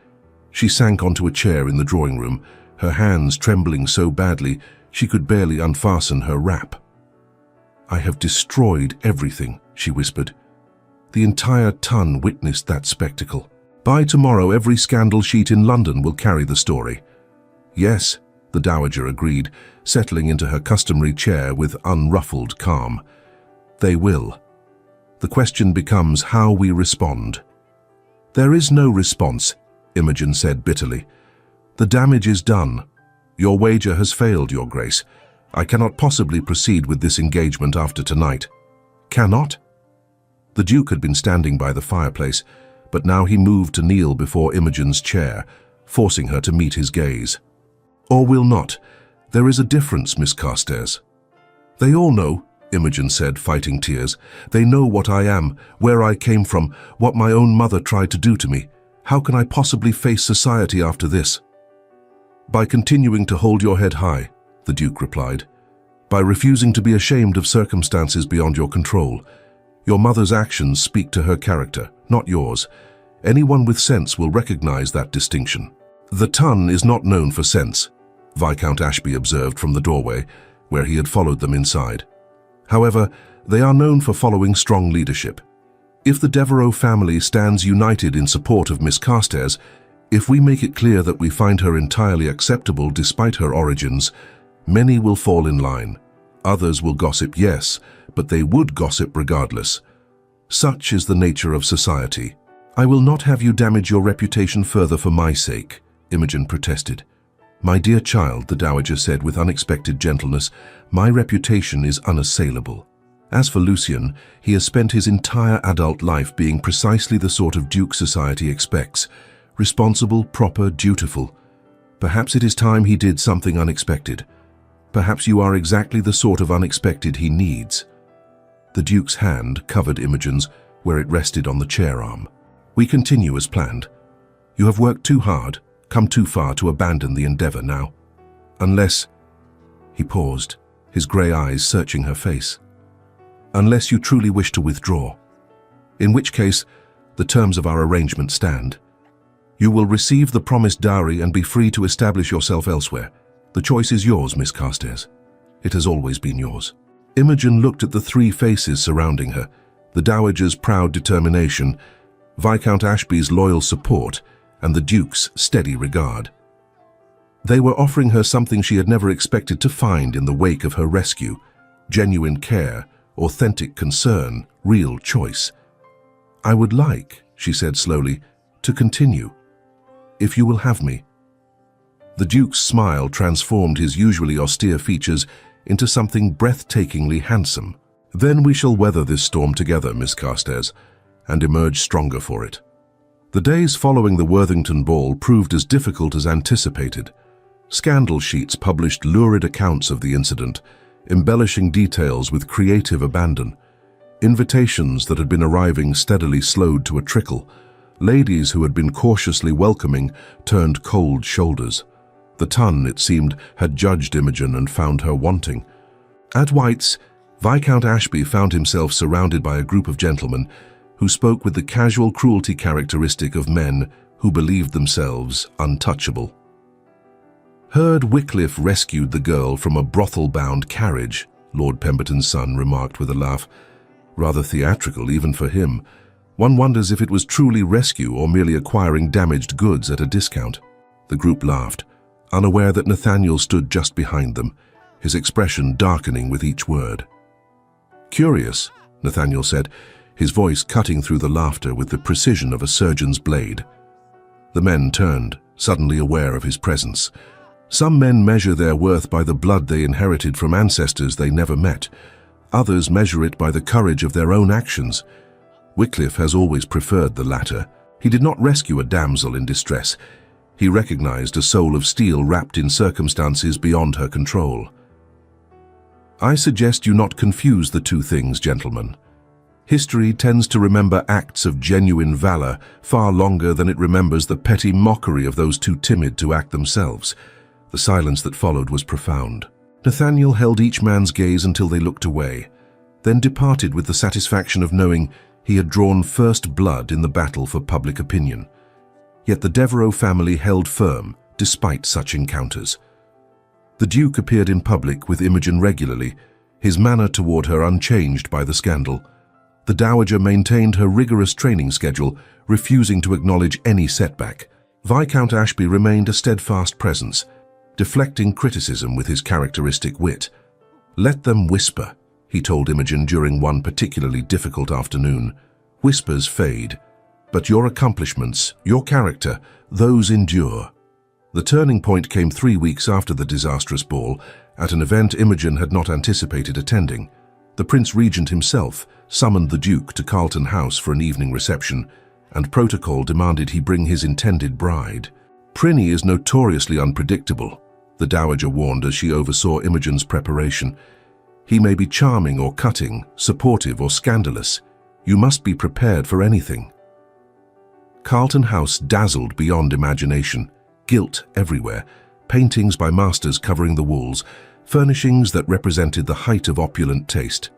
[SPEAKER 1] She sank onto a chair in the drawing room, her hands trembling so badly she could barely unfasten her wrap. "I have destroyed everything," she whispered. "The entire ton witnessed that spectacle. By tomorrow, every scandal sheet in London will carry the story." "Yes," the dowager agreed, settling into her customary chair with unruffled calm. "They will. The question becomes how we respond." "There is no response," Imogen said bitterly. "The damage is done. Your wager has failed, Your Grace. I cannot possibly proceed with this engagement after tonight." "Cannot?" The Duke had been standing by the fireplace, but now he moved to kneel before Imogen's chair, forcing her to meet his gaze. "Or will not. There is a difference, Miss Carstairs." "They all know," Imogen said, fighting tears. "They know what I am, where I came from, what my own mother tried to do to me. How can I possibly face society after this?" "By continuing to hold your head high," the Duke replied. "By refusing to be ashamed of circumstances beyond your control. Your mother's actions speak to her character, not yours. Anyone with sense will recognize that distinction." "The ton is not known for sense," Viscount Ashby observed from the doorway, where he had followed them inside. "However, they are known for following strong leadership. If the Devereux family stands united in support of Miss Carstairs, if we make it clear that we find her entirely acceptable despite her origins, many will fall in line. Others will gossip, yes, but they would gossip regardless. Such is the nature of society." "I will not have you damage your reputation further for my sake," Imogen protested. "My dear child," the dowager said with unexpected gentleness, "my reputation is unassailable. As for Lucien, he has spent his entire adult life being precisely the sort of Duke society expects, responsible, proper, dutiful. Perhaps it is time he did something unexpected. Perhaps you are exactly the sort of unexpected he needs." The Duke's hand covered Imogen's where it rested on the chair arm. "We continue as planned. You have worked too hard, come too far to abandon the endeavor now. Unless—" He paused, his grey eyes searching her face. "Unless you truly wish to withdraw. In which case, the terms of our arrangement stand. You will receive the promised dowry and be free to establish yourself elsewhere. The choice is yours, Miss Carstairs. It has always been yours." Imogen looked at the three faces surrounding her, the dowager's proud determination, Viscount Ashby's loyal support, and the Duke's steady regard. They were offering her something she had never expected to find in the wake of her rescue: genuine care, authentic concern, real choice. "I would like," she said slowly, "to continue, if you will have me." The Duke's smile transformed his usually austere features into something breathtakingly handsome. "Then we shall weather this storm together, Miss Carstairs, and emerge stronger for it." The days following the Worthington Ball proved as difficult as anticipated. Scandal sheets published lurid accounts of the incident, embellishing details with creative abandon. Invitations that had been arriving steadily slowed to a trickle. Ladies who had been cautiously welcoming turned cold shoulders. The ton, it seemed, had judged Imogen and found her wanting. At White's, Viscount Ashby found himself surrounded by a group of gentlemen who spoke with the casual cruelty characteristic of men who believed themselves untouchable. "Heard Wycliffe rescued the girl from a brothel-bound carriage," Lord Pemberton's son remarked with a laugh. "Rather theatrical even for him. One wonders if it was truly rescue or merely acquiring damaged goods at a discount." The group laughed, unaware that Nathaniel stood just behind them, his expression darkening with each word. "Curious," Nathaniel said, his voice cutting through the laughter with the precision of a surgeon's blade. The men turned, suddenly aware of his presence. Some men measure their worth by the blood they inherited from ancestors they never met. Others measure it by the courage of their own actions. Wycliffe has always preferred the latter. He did not rescue a damsel in distress. He recognized a soul of steel wrapped in circumstances beyond her control. I suggest you not confuse the two things, gentlemen. History tends to remember acts of genuine valor far longer than it remembers the petty mockery of those too timid to act themselves. The silence that followed was profound. Nathaniel held each man's gaze until they looked away, then departed with the satisfaction of knowing he had drawn first blood in the battle for public opinion. Yet the Devereux family held firm, despite such encounters. The Duke appeared in public with Imogen regularly, his manner toward her unchanged by the scandal. The Dowager maintained her rigorous training schedule, refusing to acknowledge any setback. Viscount Ashby remained a steadfast presence, deflecting criticism with his characteristic wit. "Let them whisper," he told Imogen during one particularly difficult afternoon. "Whispers fade, but your accomplishments, your character, those endure." The turning point came 3 weeks after the disastrous ball, at an event Imogen had not anticipated attending. The Prince Regent himself summoned the Duke to Carlton House for an evening reception, and protocol demanded he bring his intended bride. "Prinny is notoriously unpredictable," the Dowager warned as she oversaw Imogen's preparation. "He may be charming or cutting, supportive or scandalous. You must be prepared for anything." Carlton House dazzled beyond imagination, gilt everywhere, paintings by masters covering the walls, furnishings that represented the height of opulent taste.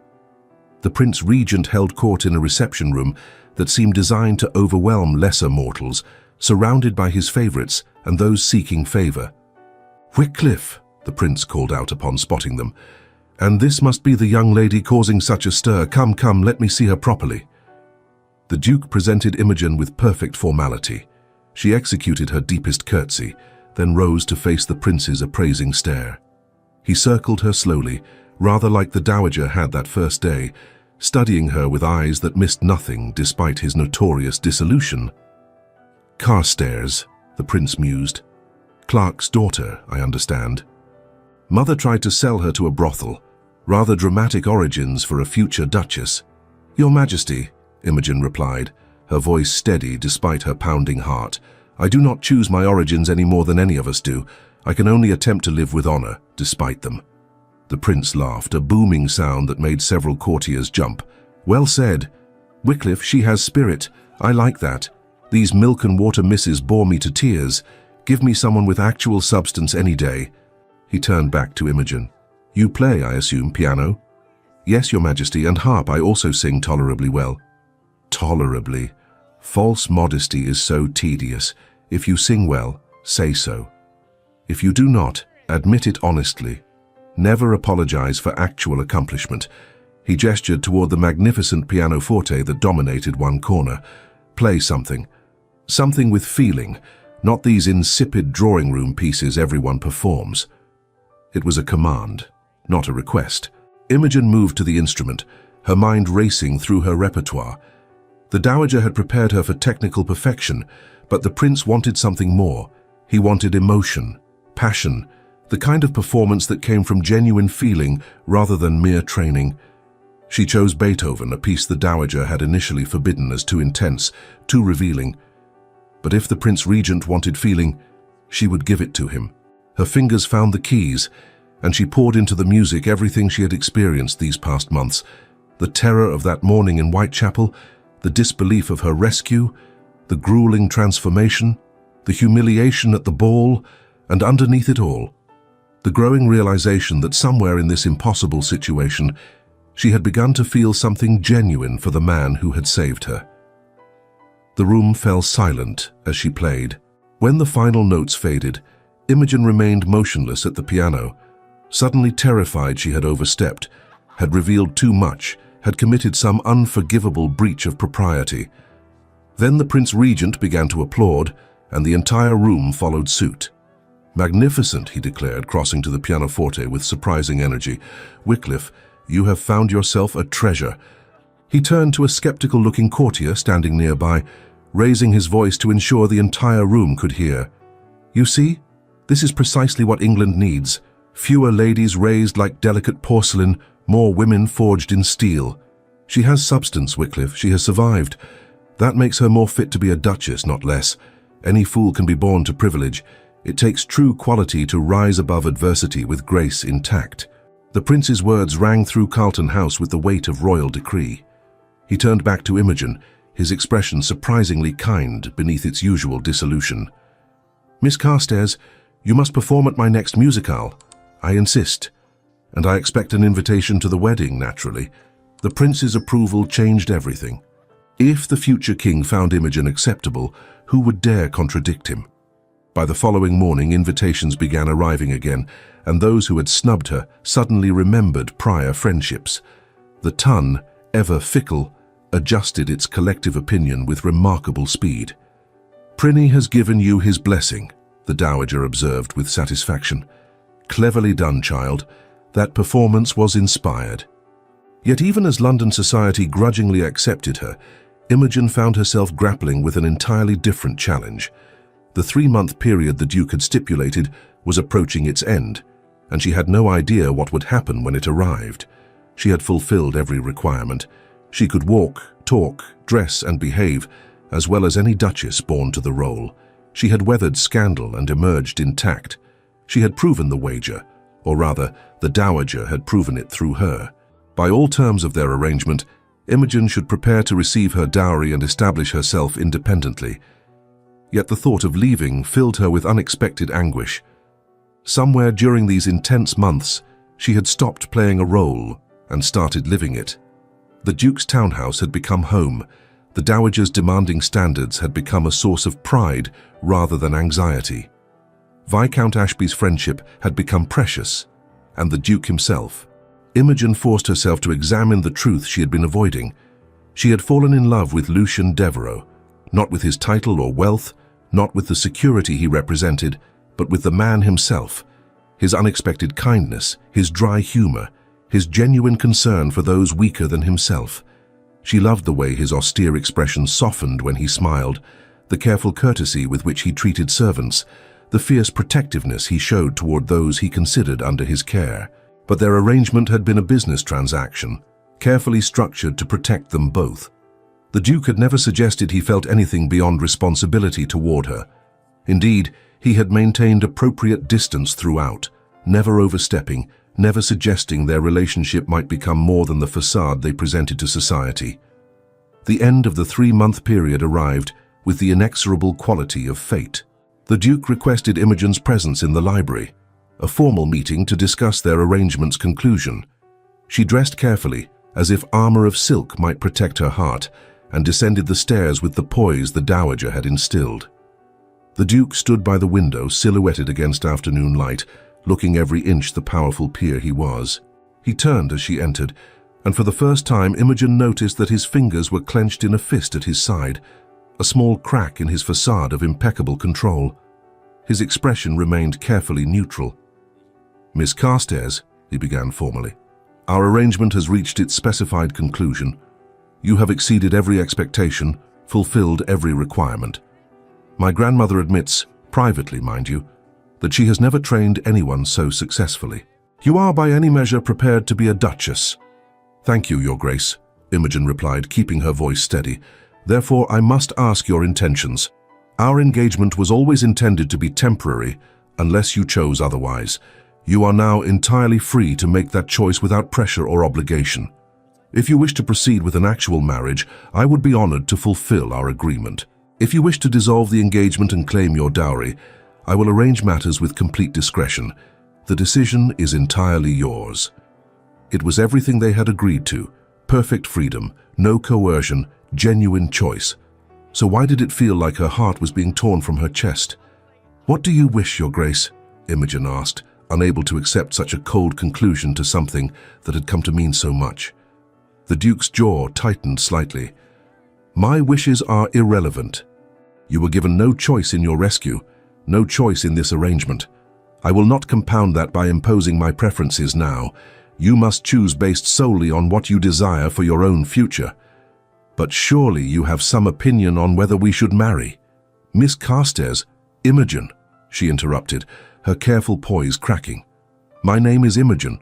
[SPEAKER 1] The Prince Regent held court in a reception room that seemed designed to overwhelm lesser mortals, surrounded by his favorites and those seeking favor. "Wycliffe," the prince called out upon spotting them. "And this must be the young lady causing such a stir. Come, come, let me see her properly." The Duke presented Imogen with perfect formality. She executed her deepest curtsy, then rose to face the prince's appraising stare. He circled her slowly, rather like the Dowager had that first day, studying her with eyes that missed nothing despite his notorious dissolution. "Carstairs," the prince mused. "Clark's daughter, I understand. Mother tried to sell her to a brothel. Rather dramatic origins for a future duchess." "Your Majesty," Imogen replied, her voice steady despite her pounding heart. "I do not choose my origins any more than any of us do. I can only attempt to live with honor, despite them." The prince laughed, a booming sound that made several courtiers jump. "Well said. Wycliffe, she has spirit. I like that. These milk and water misses bore me to tears. Give me someone with actual substance any day." He turned back to Imogen. "You play, I assume, piano?" "Yes, Your Majesty, and harp I also sing tolerably well." "Tolerably. False modesty is so tedious. If you sing well, say so. If you do not, admit it honestly. Never apologize for actual accomplishment." He gestured toward the magnificent pianoforte that dominated one corner. "Play something. Something with feeling, not these insipid drawing room pieces everyone performs." It was a command, not a request. Imogen moved to the instrument, her mind racing through her repertoire. The Dowager had prepared her for technical perfection, but the prince wanted something more. He wanted emotion, passion, the kind of performance that came from genuine feeling rather than mere training. She chose Beethoven, a piece the Dowager had initially forbidden as too intense, too revealing. But if the Prince Regent wanted feeling, she would give it to him. Her fingers found the keys, and she poured into the music everything she had experienced these past months. The terror of that morning in Whitechapel, the disbelief of her rescue, the grueling transformation, the humiliation at the ball, and underneath it all, the growing realization that somewhere in this impossible situation, she had begun to feel something genuine for the man who had saved her. The room fell silent as she played. When the final notes faded, Imogen remained motionless at the piano, suddenly terrified she had overstepped, had revealed too much, had committed some unforgivable breach of propriety. Then the Prince Regent began to applaud, and the entire room followed suit. "Magnificent," he declared, crossing to the pianoforte with surprising energy. "Wycliffe, you have found yourself a treasure." He turned to a skeptical-looking courtier standing nearby, raising his voice to ensure the entire room could hear. "You see, this is precisely what England needs. Fewer ladies raised like delicate porcelain, more women forged in steel. She has substance, Wycliffe. She has survived. That makes her more fit to be a duchess, not less. Any fool can be born to privilege. It takes true quality to rise above adversity with grace intact." The prince's words rang through Carlton House with the weight of royal decree. He turned back to Imogen, his expression surprisingly kind beneath its usual dissolution. "Miss Carstairs, you must perform at my next musicale. I insist. And I expect an invitation to the wedding, naturally." The prince's approval changed everything. If the future king found Imogen acceptable, who would dare contradict him? By the following morning, invitations began arriving again, and those who had snubbed her suddenly remembered prior friendships. The ton, ever fickle, adjusted its collective opinion with remarkable speed. "Prinny has given you his blessing," the dowager observed with satisfaction. "Cleverly done, child. That performance was inspired." Yet even as London society grudgingly accepted her, Imogen found herself grappling with an entirely different challenge. The 3-month period the Duke had stipulated was approaching its end, and she had no idea what would happen when it arrived. She had fulfilled every requirement. She could walk, talk, dress and behave, as well as any duchess born to the role. She had weathered scandal and emerged intact. She had proven the wager, or rather, the dowager had proven it through her. By all terms of their arrangement, Imogen should prepare to receive her dowry and establish herself independently. Yet the thought of leaving filled her with unexpected anguish. Somewhere during these intense months, she had stopped playing a role and started living it. The Duke's townhouse had become home. The dowager's demanding standards had become a source of pride rather than anxiety. Viscount Ashby's friendship had become precious, and the Duke himself. Imogen forced herself to examine the truth she had been avoiding. She had fallen in love with Lucien Devereux, not with his title or wealth, not with the security he represented, but with the man himself. His unexpected kindness, his dry humor, his genuine concern for those weaker than himself. She loved the way his austere expression softened when he smiled, the careful courtesy with which he treated servants, the fierce protectiveness he showed toward those he considered under his care. But their arrangement had been a business transaction, carefully structured to protect them both. The Duke had never suggested he felt anything beyond responsibility toward her. Indeed, he had maintained appropriate distance throughout, never overstepping, never suggesting their relationship might become more than the facade they presented to society. The end of the 3-month period arrived with the inexorable quality of fate. The Duke requested Imogen's presence in the library, a formal meeting to discuss their arrangement's conclusion. She dressed carefully, as if armor of silk might protect her heart, and descended the stairs with the poise the dowager had instilled. The Duke stood by the window, silhouetted against afternoon light, looking every inch the powerful peer he was. He turned as she entered, and for the first time Imogen noticed that his fingers were clenched in a fist at his side, a small crack in his facade of impeccable control. His expression remained carefully neutral. "Miss Carstairs," he began formally, "our arrangement has reached its specified conclusion. You have exceeded every expectation, fulfilled every requirement. My grandmother admits, privately mind you, that she has never trained anyone so successfully. You are by any measure prepared to be a duchess." "Thank you, Your Grace," Imogen replied, keeping her voice steady. "Therefore, I must ask your intentions. Our engagement was always intended to be temporary, unless you chose otherwise. You are now entirely free to make that choice without pressure or obligation. If you wish to proceed with an actual marriage, I would be honored to fulfill our agreement. If you wish to dissolve the engagement and claim your dowry, I will arrange matters with complete discretion. The decision is entirely yours." It was everything they had agreed to: perfect freedom, no coercion, genuine choice. So why did it feel like her heart was being torn from her chest? "What do you wish, Your Grace?" Imogen asked, unable to accept such a cold conclusion to something that had come to mean so much. The Duke's jaw tightened slightly. "My wishes are irrelevant. You were given no choice in your rescue, no choice in this arrangement. I will not compound that by imposing my preferences now. You must choose based solely on what you desire for your own future. But surely you have some opinion on whether we should marry." "Miss Carstairs, Imogen," she interrupted, her careful poise cracking. "My name is Imogen,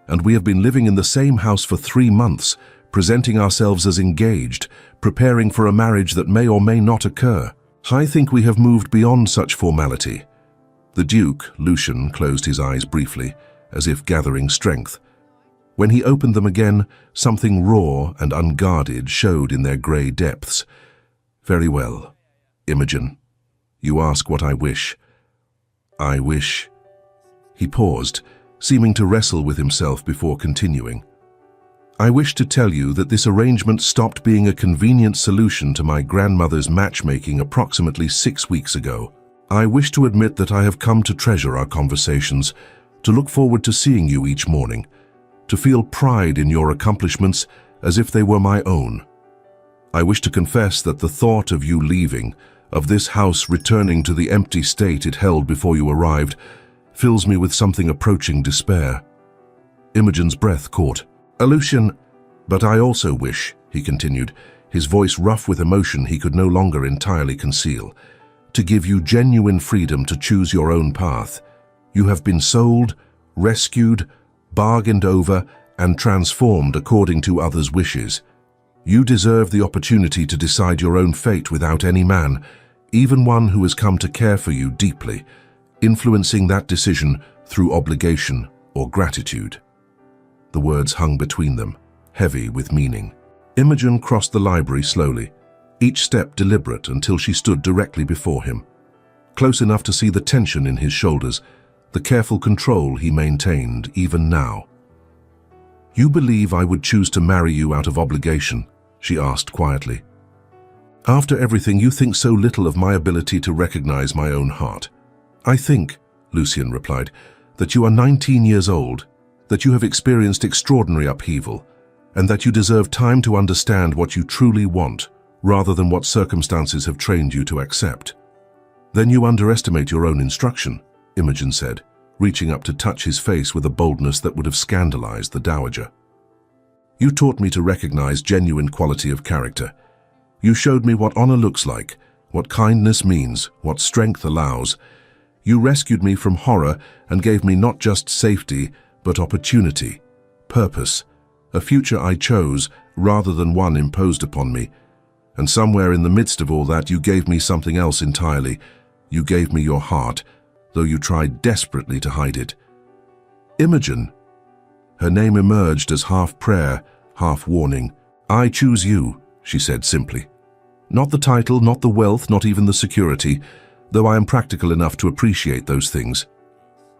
[SPEAKER 1] and we have been living in the same house for 3 months, presenting ourselves as engaged, preparing for a marriage that may or may not occur. I think we have moved beyond such formality." The Duke, Lucien, closed his eyes briefly, as if gathering strength, When he opened them again, something raw and unguarded showed in their grey depths. "Very well, Imogen. You ask what I wish. I wish—" He paused, seeming to wrestle with himself before continuing. "I wish to tell you that this arrangement stopped being a convenient solution to my grandmother's matchmaking approximately 6 weeks ago. I wish to admit that I have come to treasure our conversations, to look forward to seeing you each morning, to feel pride in your accomplishments as if they were my own. I wish to confess that the thought of you leaving, of this house returning to the empty state it held before you arrived, fills me with something approaching despair." Imogen's breath caught. "Lucian, but I also wish," he continued, his voice rough with emotion he could no longer entirely conceal, "to give you genuine freedom to choose your own path. You have been sold, rescued, bargained over, and transformed according to others' wishes. You deserve the opportunity to decide your own fate without any man, even one who has come to care for you deeply, influencing that decision through obligation or gratitude." The words hung between them, heavy with meaning. Imogen crossed the library slowly, each step deliberate until she stood directly before him, close enough to see the tension in his shoulders, the careful control he maintained even now. "You believe I would choose to marry you out of obligation?" she asked quietly. "After everything, you think so little of my ability to recognize my own heart." "I think," Lucian replied, "that you are 19 years old, that you have experienced extraordinary upheaval, and that you deserve time to understand what you truly want, rather than what circumstances have trained you to accept." "Then you underestimate your own instruction," Imogen said, reaching up to touch his face with a boldness that would have scandalized the dowager. "You taught me to recognize genuine quality of character. You showed me what honor looks like, what kindness means, what strength allows. You rescued me from horror and gave me not just safety, but opportunity, purpose, a future I chose rather than one imposed upon me. And somewhere in the midst of all that, you gave me something else entirely. You gave me your heart, though you tried desperately to hide it." "Imogen." Her name emerged as half prayer, half warning. "I choose you," she said simply. "Not the title, not the wealth, not even the security, though I am practical enough to appreciate those things.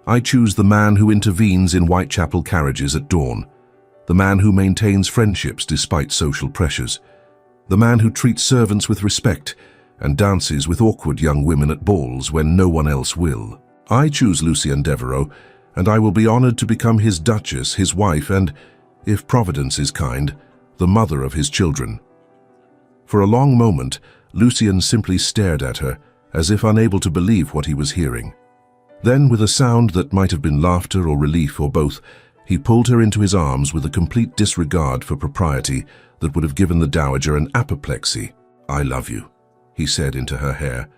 [SPEAKER 1] I choose the man who intervenes in Whitechapel carriages at dawn, the man who maintains friendships despite social pressures, the man who treats servants with respect and dances with awkward young women at balls when no one else will. I choose Lucien Devereux, and I will be honored to become his duchess, his wife, and, if Providence is kind, the mother of his children." For a long moment, Lucien simply stared at her, as if unable to believe what he was hearing. Then, with a sound that might have been laughter or relief or both, he pulled her into his arms with a complete disregard for propriety that would have given the dowager an apoplexy. "I love you," he said into her hair,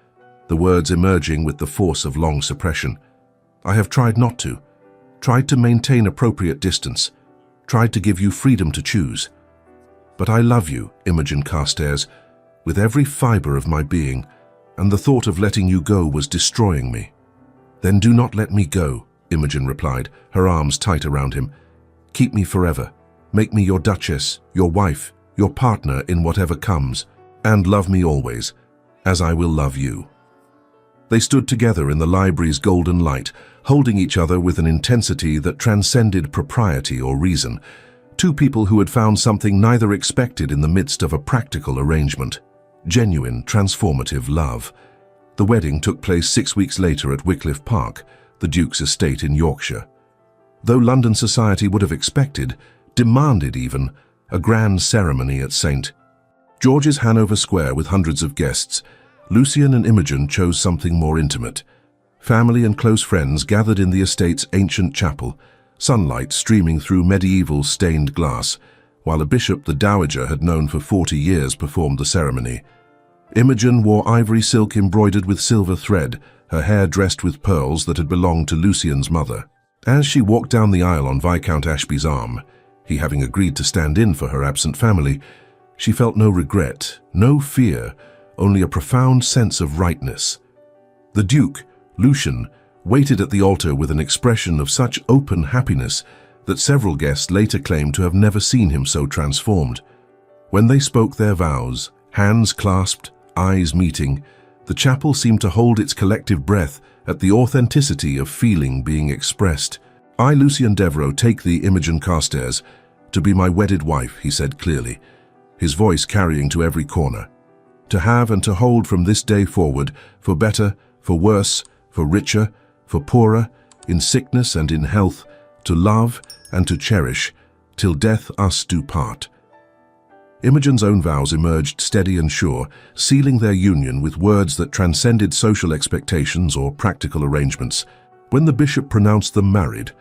[SPEAKER 1] the words emerging with the force of long suppression. "I have tried not to, tried to maintain appropriate distance, tried to give you freedom to choose. But I love you, Imogen Carstairs, with every fiber of my being, and the thought of letting you go was destroying me." "Then do not let me go," Imogen replied, her arms tight around him. "Keep me forever. Make me your duchess, your wife, your partner in whatever comes, and love me always, as I will love you." They stood together in the library's golden light, holding each other with an intensity that transcended propriety or reason. Two people who had found something neither expected in the midst of a practical arrangement. Genuine, transformative love. The wedding took place 6 weeks later at Wycliffe Park, the Duke's estate in Yorkshire. Though London society would have expected, demanded even, a grand ceremony at St. George's, Hanover Square with hundreds of guests, Lucien and Imogen chose something more intimate. Family and close friends gathered in the estate's ancient chapel, sunlight streaming through medieval stained glass, while a bishop the dowager had known for 40 years performed the ceremony. Imogen wore ivory silk embroidered with silver thread, her hair dressed with pearls that had belonged to Lucien's mother. As she walked down the aisle on Viscount Ashby's arm, he having agreed to stand in for her absent family, she felt no regret, no fear, only a profound sense of rightness. The Duke, Lucian, waited at the altar with an expression of such open happiness that several guests later claimed to have never seen him so transformed. When they spoke their vows, hands clasped, eyes meeting, the chapel seemed to hold its collective breath at the authenticity of feeling being expressed. "I, Lucien Devereux, take thee, Imogen Carstairs, to be my wedded wife," he said clearly, his voice carrying to every corner. "To have and to hold from this day forward, for better, for worse, for richer, for poorer, in sickness and in health, to love and to cherish, till death us do part." Imogen's own vows emerged steady and sure, sealing their union with words that transcended social expectations or practical arrangements. When the bishop pronounced them married,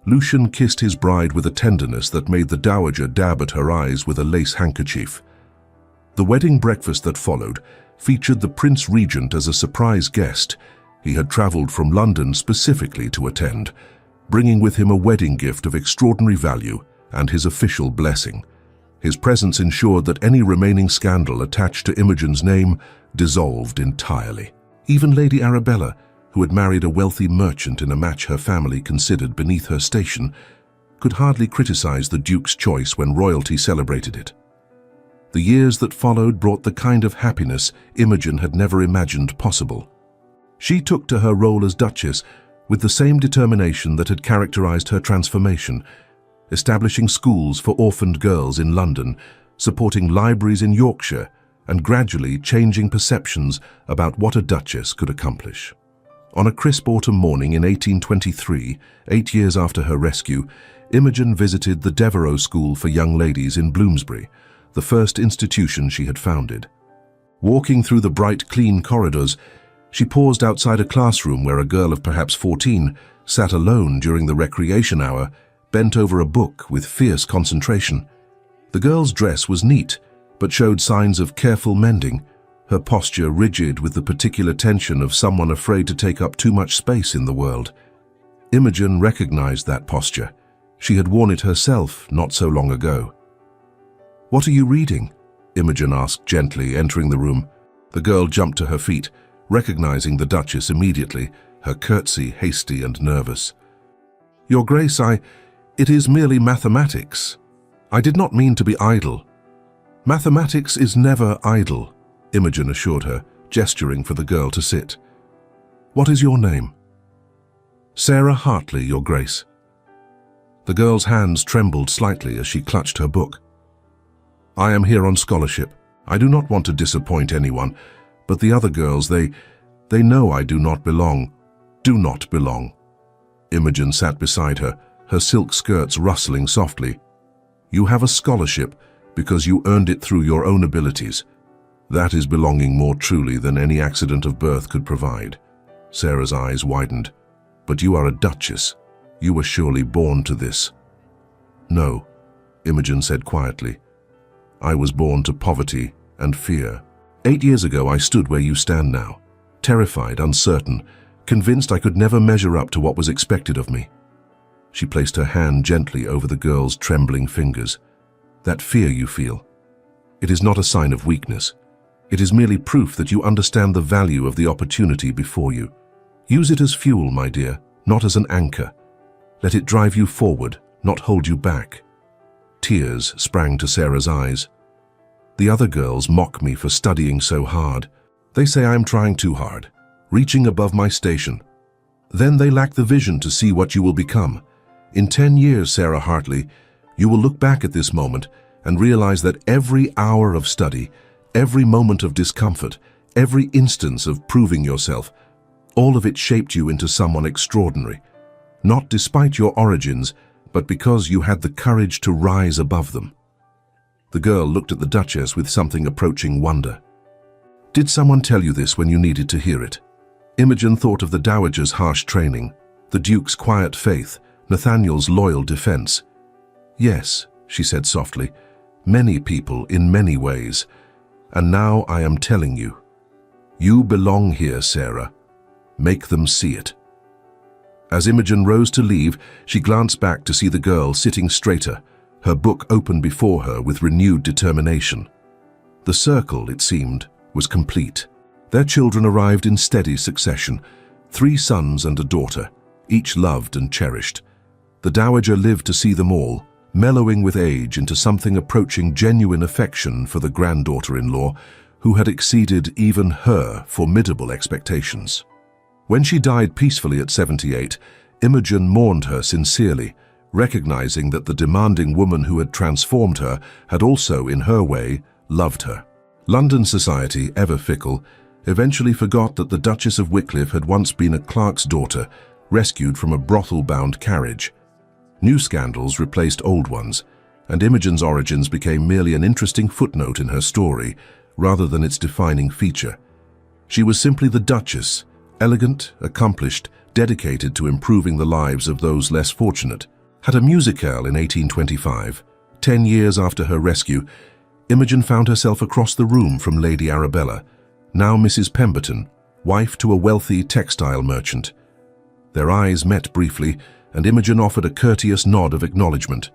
[SPEAKER 1] Lucien kissed his bride with a tenderness that made the dowager dab at her eyes with a lace handkerchief. The wedding breakfast that followed featured the Prince Regent as a surprise guest. He had traveled from London specifically to attend, bringing with him a wedding gift of extraordinary value and his official blessing. His presence ensured that any remaining scandal attached to Imogen's name dissolved entirely. Even Lady Arabella, who had married a wealthy merchant in a match her family considered beneath her station, could hardly criticize the Duke's choice when royalty celebrated it. The years that followed brought the kind of happiness Imogen had never imagined possible. She took to her role as Duchess with the same determination that had characterized her transformation, establishing schools for orphaned girls in London, supporting libraries in Yorkshire, and gradually changing perceptions about what a duchess could accomplish. On a crisp autumn morning in 1823, 8 years after her rescue, Imogen visited the Devereux School for Young Ladies in Bloomsbury, the first institution she had founded. Walking through the bright, clean corridors, she paused outside a classroom where a girl of perhaps 14 sat alone during the recreation hour, bent over a book with fierce concentration. The girl's dress was neat, but showed signs of careful mending, her posture rigid with the particular tension of someone afraid to take up too much space in the world. Imogen recognized that posture. She had worn it herself not so long ago. "What are you reading?" Imogen asked gently, entering the room. The girl jumped to her feet, recognizing the Duchess immediately, her curtsy hasty and nervous. "Your Grace, it is merely mathematics. I did not mean to be idle." "Mathematics is never idle," Imogen assured her, gesturing for the girl to sit. "What is your name?" "Sarah Hartley, Your Grace." The girl's hands trembled slightly as she clutched her book. "I am here on scholarship. I do not want to disappoint anyone, but the other girls, they know I do not belong. Do not belong." Imogen sat beside her, her silk skirts rustling softly. "You have a scholarship because you earned it through your own abilities. That is belonging more truly than any accident of birth could provide." Sarah's eyes widened. "But you are a duchess. You were surely born to this." "No," Imogen said quietly. "I was born to poverty and fear. 8 years ago I stood where you stand now, terrified, uncertain, convinced I could never measure up to what was expected of me." She placed her hand gently over the girl's trembling fingers. "That fear you feel, it is not a sign of weakness. It is merely proof that you understand the value of the opportunity before you. Use it as fuel, my dear, not as an anchor. Let it drive you forward, not hold you back." Tears sprang to Sarah's eyes. "The other girls mock me for studying so hard. They say I am trying too hard, reaching above my station. Then they lack the vision to see what you will become. In 10 years, Sarah Hartley, you will look back at this moment and realize that every hour of study, every moment of discomfort, every instance of proving yourself, all of it shaped you into someone extraordinary, not despite your origins, but because you had the courage to rise above them." The girl looked at the Duchess with something approaching wonder. "Did someone tell you this when you needed to hear it?" Imogen thought of the Dowager's harsh training, the Duke's quiet faith, Nathaniel's loyal defense. "Yes," she said softly, "many people in many ways. And now I am telling you. You belong here, Sarah. Make them see it." As Imogen rose to leave, she glanced back to see the girl sitting straighter, her book open before her with renewed determination. The circle, it seemed, was complete. Their children arrived in steady succession, 3 sons and a daughter, each loved and cherished. The dowager lived to see them all, mellowing with age into something approaching genuine affection for the granddaughter-in-law, who had exceeded even her formidable expectations. When she died peacefully at 78, Imogen mourned her sincerely, recognizing that the demanding woman who had transformed her had also, in her way, loved her. London society, ever fickle, eventually forgot that the Duchess of Wycliffe had once been a clerk's daughter, rescued from a brothel-bound carriage. New scandals replaced old ones, and Imogen's origins became merely an interesting footnote in her story, rather than its defining feature. She was simply the Duchess, elegant, accomplished, dedicated to improving the lives of those less fortunate. At a musicale in 1825, 10 years after her rescue, Imogen found herself across the room from Lady Arabella, now Mrs. Pemberton, wife to a wealthy textile merchant. Their eyes met briefly, and Imogen offered a courteous nod of acknowledgement.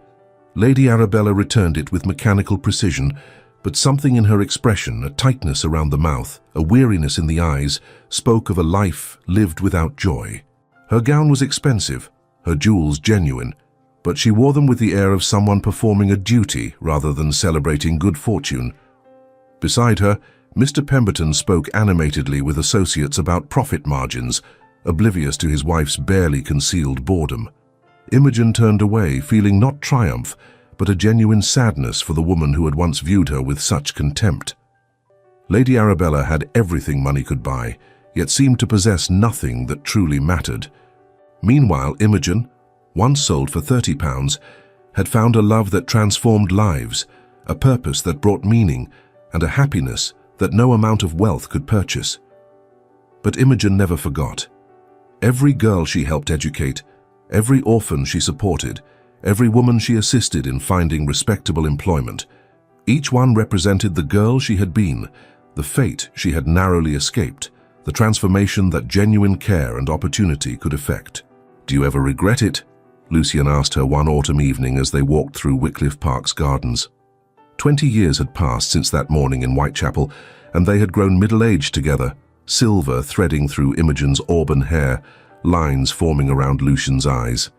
[SPEAKER 1] Lady Arabella returned it with mechanical precision, but something in her expression, a tightness around the mouth, a weariness in the eyes, spoke of a life lived without joy. Her gown was expensive, her jewels genuine, but she wore them with the air of someone performing a duty rather than celebrating good fortune. Beside her, Mr. Pemberton spoke animatedly with associates about profit margins, oblivious to his wife's barely concealed boredom. Imogen turned away, feeling not triumph, but a genuine sadness for the woman who had once viewed her with such contempt. Lady Arabella had everything money could buy, yet seemed to possess nothing that truly mattered. Meanwhile, Imogen, once sold for £30, had found a love that transformed lives, a purpose that brought meaning, and a happiness that no amount of wealth could purchase. But Imogen never forgot. Every girl she helped educate, every orphan she supported, every woman she assisted in finding respectable employment, each one represented the girl she had been, the fate she had narrowly escaped, the transformation that genuine care and opportunity could effect. "Do you ever regret it?" Lucian asked her one autumn evening as they walked through Wycliffe Park's gardens. 20 years had passed since that morning in Whitechapel, and they had grown middle-aged together, silver threading through Imogen's auburn hair, lines forming around Lucian's eyes.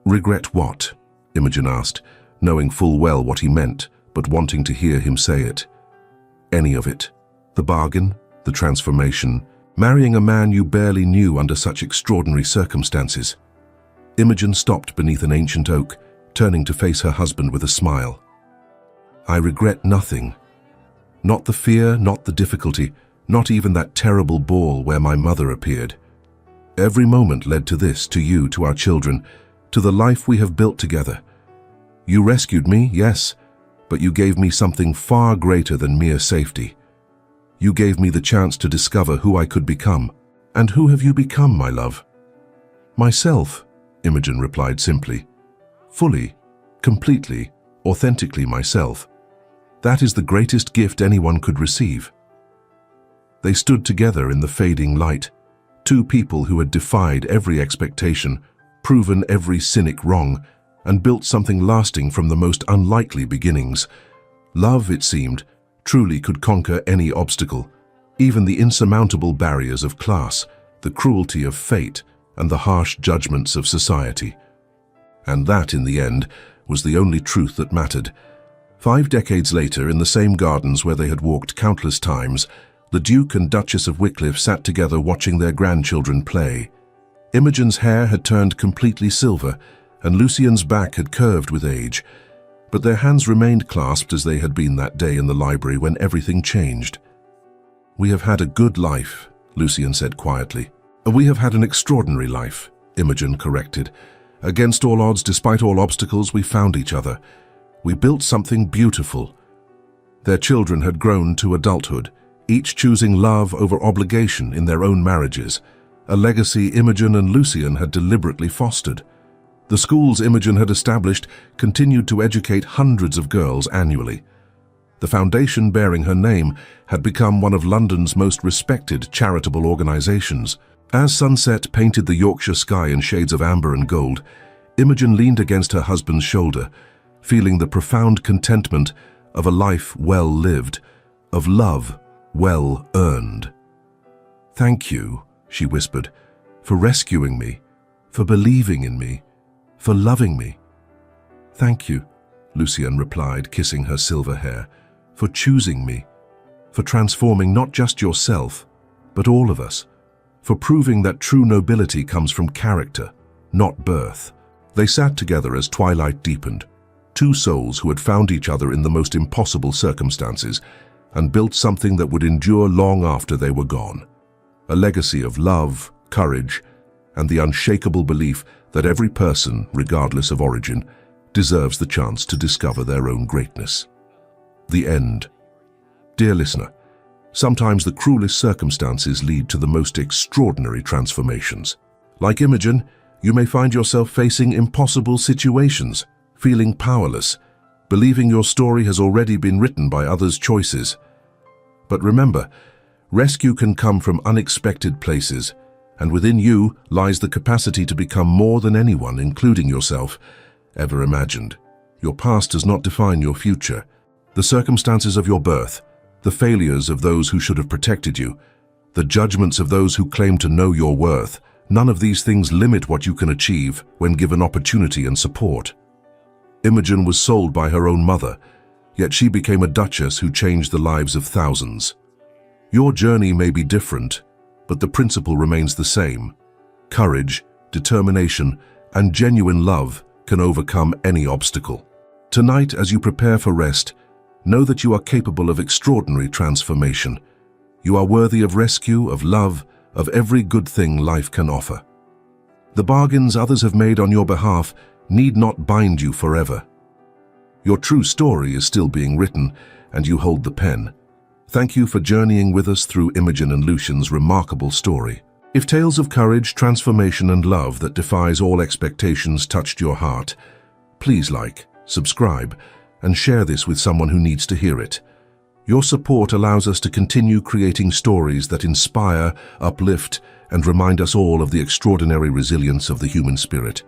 [SPEAKER 1] "Regret what?" Imogen asked, knowing full well what he meant, but wanting to hear him say it. "Any of it. The bargain, the transformation, marrying a man you barely knew under such extraordinary circumstances." Imogen stopped beneath an ancient oak, turning to face her husband with a smile. "I regret nothing. Not the fear, not the difficulty, not even that terrible ball where my mother appeared. Every moment led to this, to you, to our children, to the life we have built together. You rescued me, yes, but you gave me something far greater than mere safety. You gave me the chance to discover who I could become. And who have you become, my love?" "Myself," Imogen replied simply. "Fully, completely, authentically myself. That is the greatest gift anyone could receive." They stood together in the fading light, two people who had defied every expectation, proven every cynic wrong, and built something lasting from the most unlikely beginnings. Love, it seemed, truly could conquer any obstacle, even the insurmountable barriers of class, the cruelty of fate, and the harsh judgments of society. And that, in the end, was the only truth that mattered. 5 decades later, in the same gardens where they had walked countless times, the Duke and Duchess of Wycliffe sat together watching their grandchildren play. Imogen's hair had turned completely silver, and Lucian's back had curved with age, but their hands remained clasped as they had been that day in the library when everything changed. "We have had a good life," Lucian said quietly. "We have had an extraordinary life," Imogen corrected. "Against all odds, despite all obstacles, we found each other. We built something beautiful." Their children had grown to adulthood, each choosing love over obligation in their own marriages, a legacy Imogen and Lucian had deliberately fostered. The schools Imogen had established continued to educate hundreds of girls annually. The foundation bearing her name had become one of London's most respected charitable organizations. As sunset painted the Yorkshire sky in shades of amber and gold, Imogen leaned against her husband's shoulder, feeling the profound contentment of a life well lived, of love well earned. "Thank you," she whispered, "for rescuing me, for believing in me, for loving me." "Thank you," Lucienne replied, kissing her silver hair, "for choosing me, for transforming not just yourself, but all of us, for proving that true nobility comes from character, not birth." They sat together as twilight deepened, two souls who had found each other in the most impossible circumstances and built something that would endure long after they were gone. A legacy of love, courage, and the unshakable belief that every person, regardless of origin, deserves the chance to discover their own greatness. The end. Dear listener, sometimes the cruelest circumstances lead to the most extraordinary transformations. Like Imogen, you may find yourself facing impossible situations, feeling powerless, believing your story has already been written by others' choices. But remember, rescue can come from unexpected places, and within you lies the capacity to become more than anyone, including yourself, ever imagined. Your past does not define your future. The circumstances of your birth, the failures of those who should have protected you, the judgments of those who claim to know your worth, none of these things limit what you can achieve when given opportunity and support. Imogen was sold by her own mother, yet she became a duchess who changed the lives of thousands. Your journey may be different, but the principle remains the same. Courage, determination, and genuine love can overcome any obstacle. Tonight, as you prepare for rest, know that you are capable of extraordinary transformation. You are worthy of rescue, of love, of every good thing life can offer. The bargains others have made on your behalf need not bind you forever. Your true story is still being written, and you hold the pen. Thank you for journeying with us through Imogen and Lucien's remarkable story. If tales of courage, transformation, and love that defies all expectations touched your heart, please like, subscribe, and share this with someone who needs to hear it. Your support allows us to continue creating stories that inspire, uplift, and remind us all of the extraordinary resilience of the human spirit.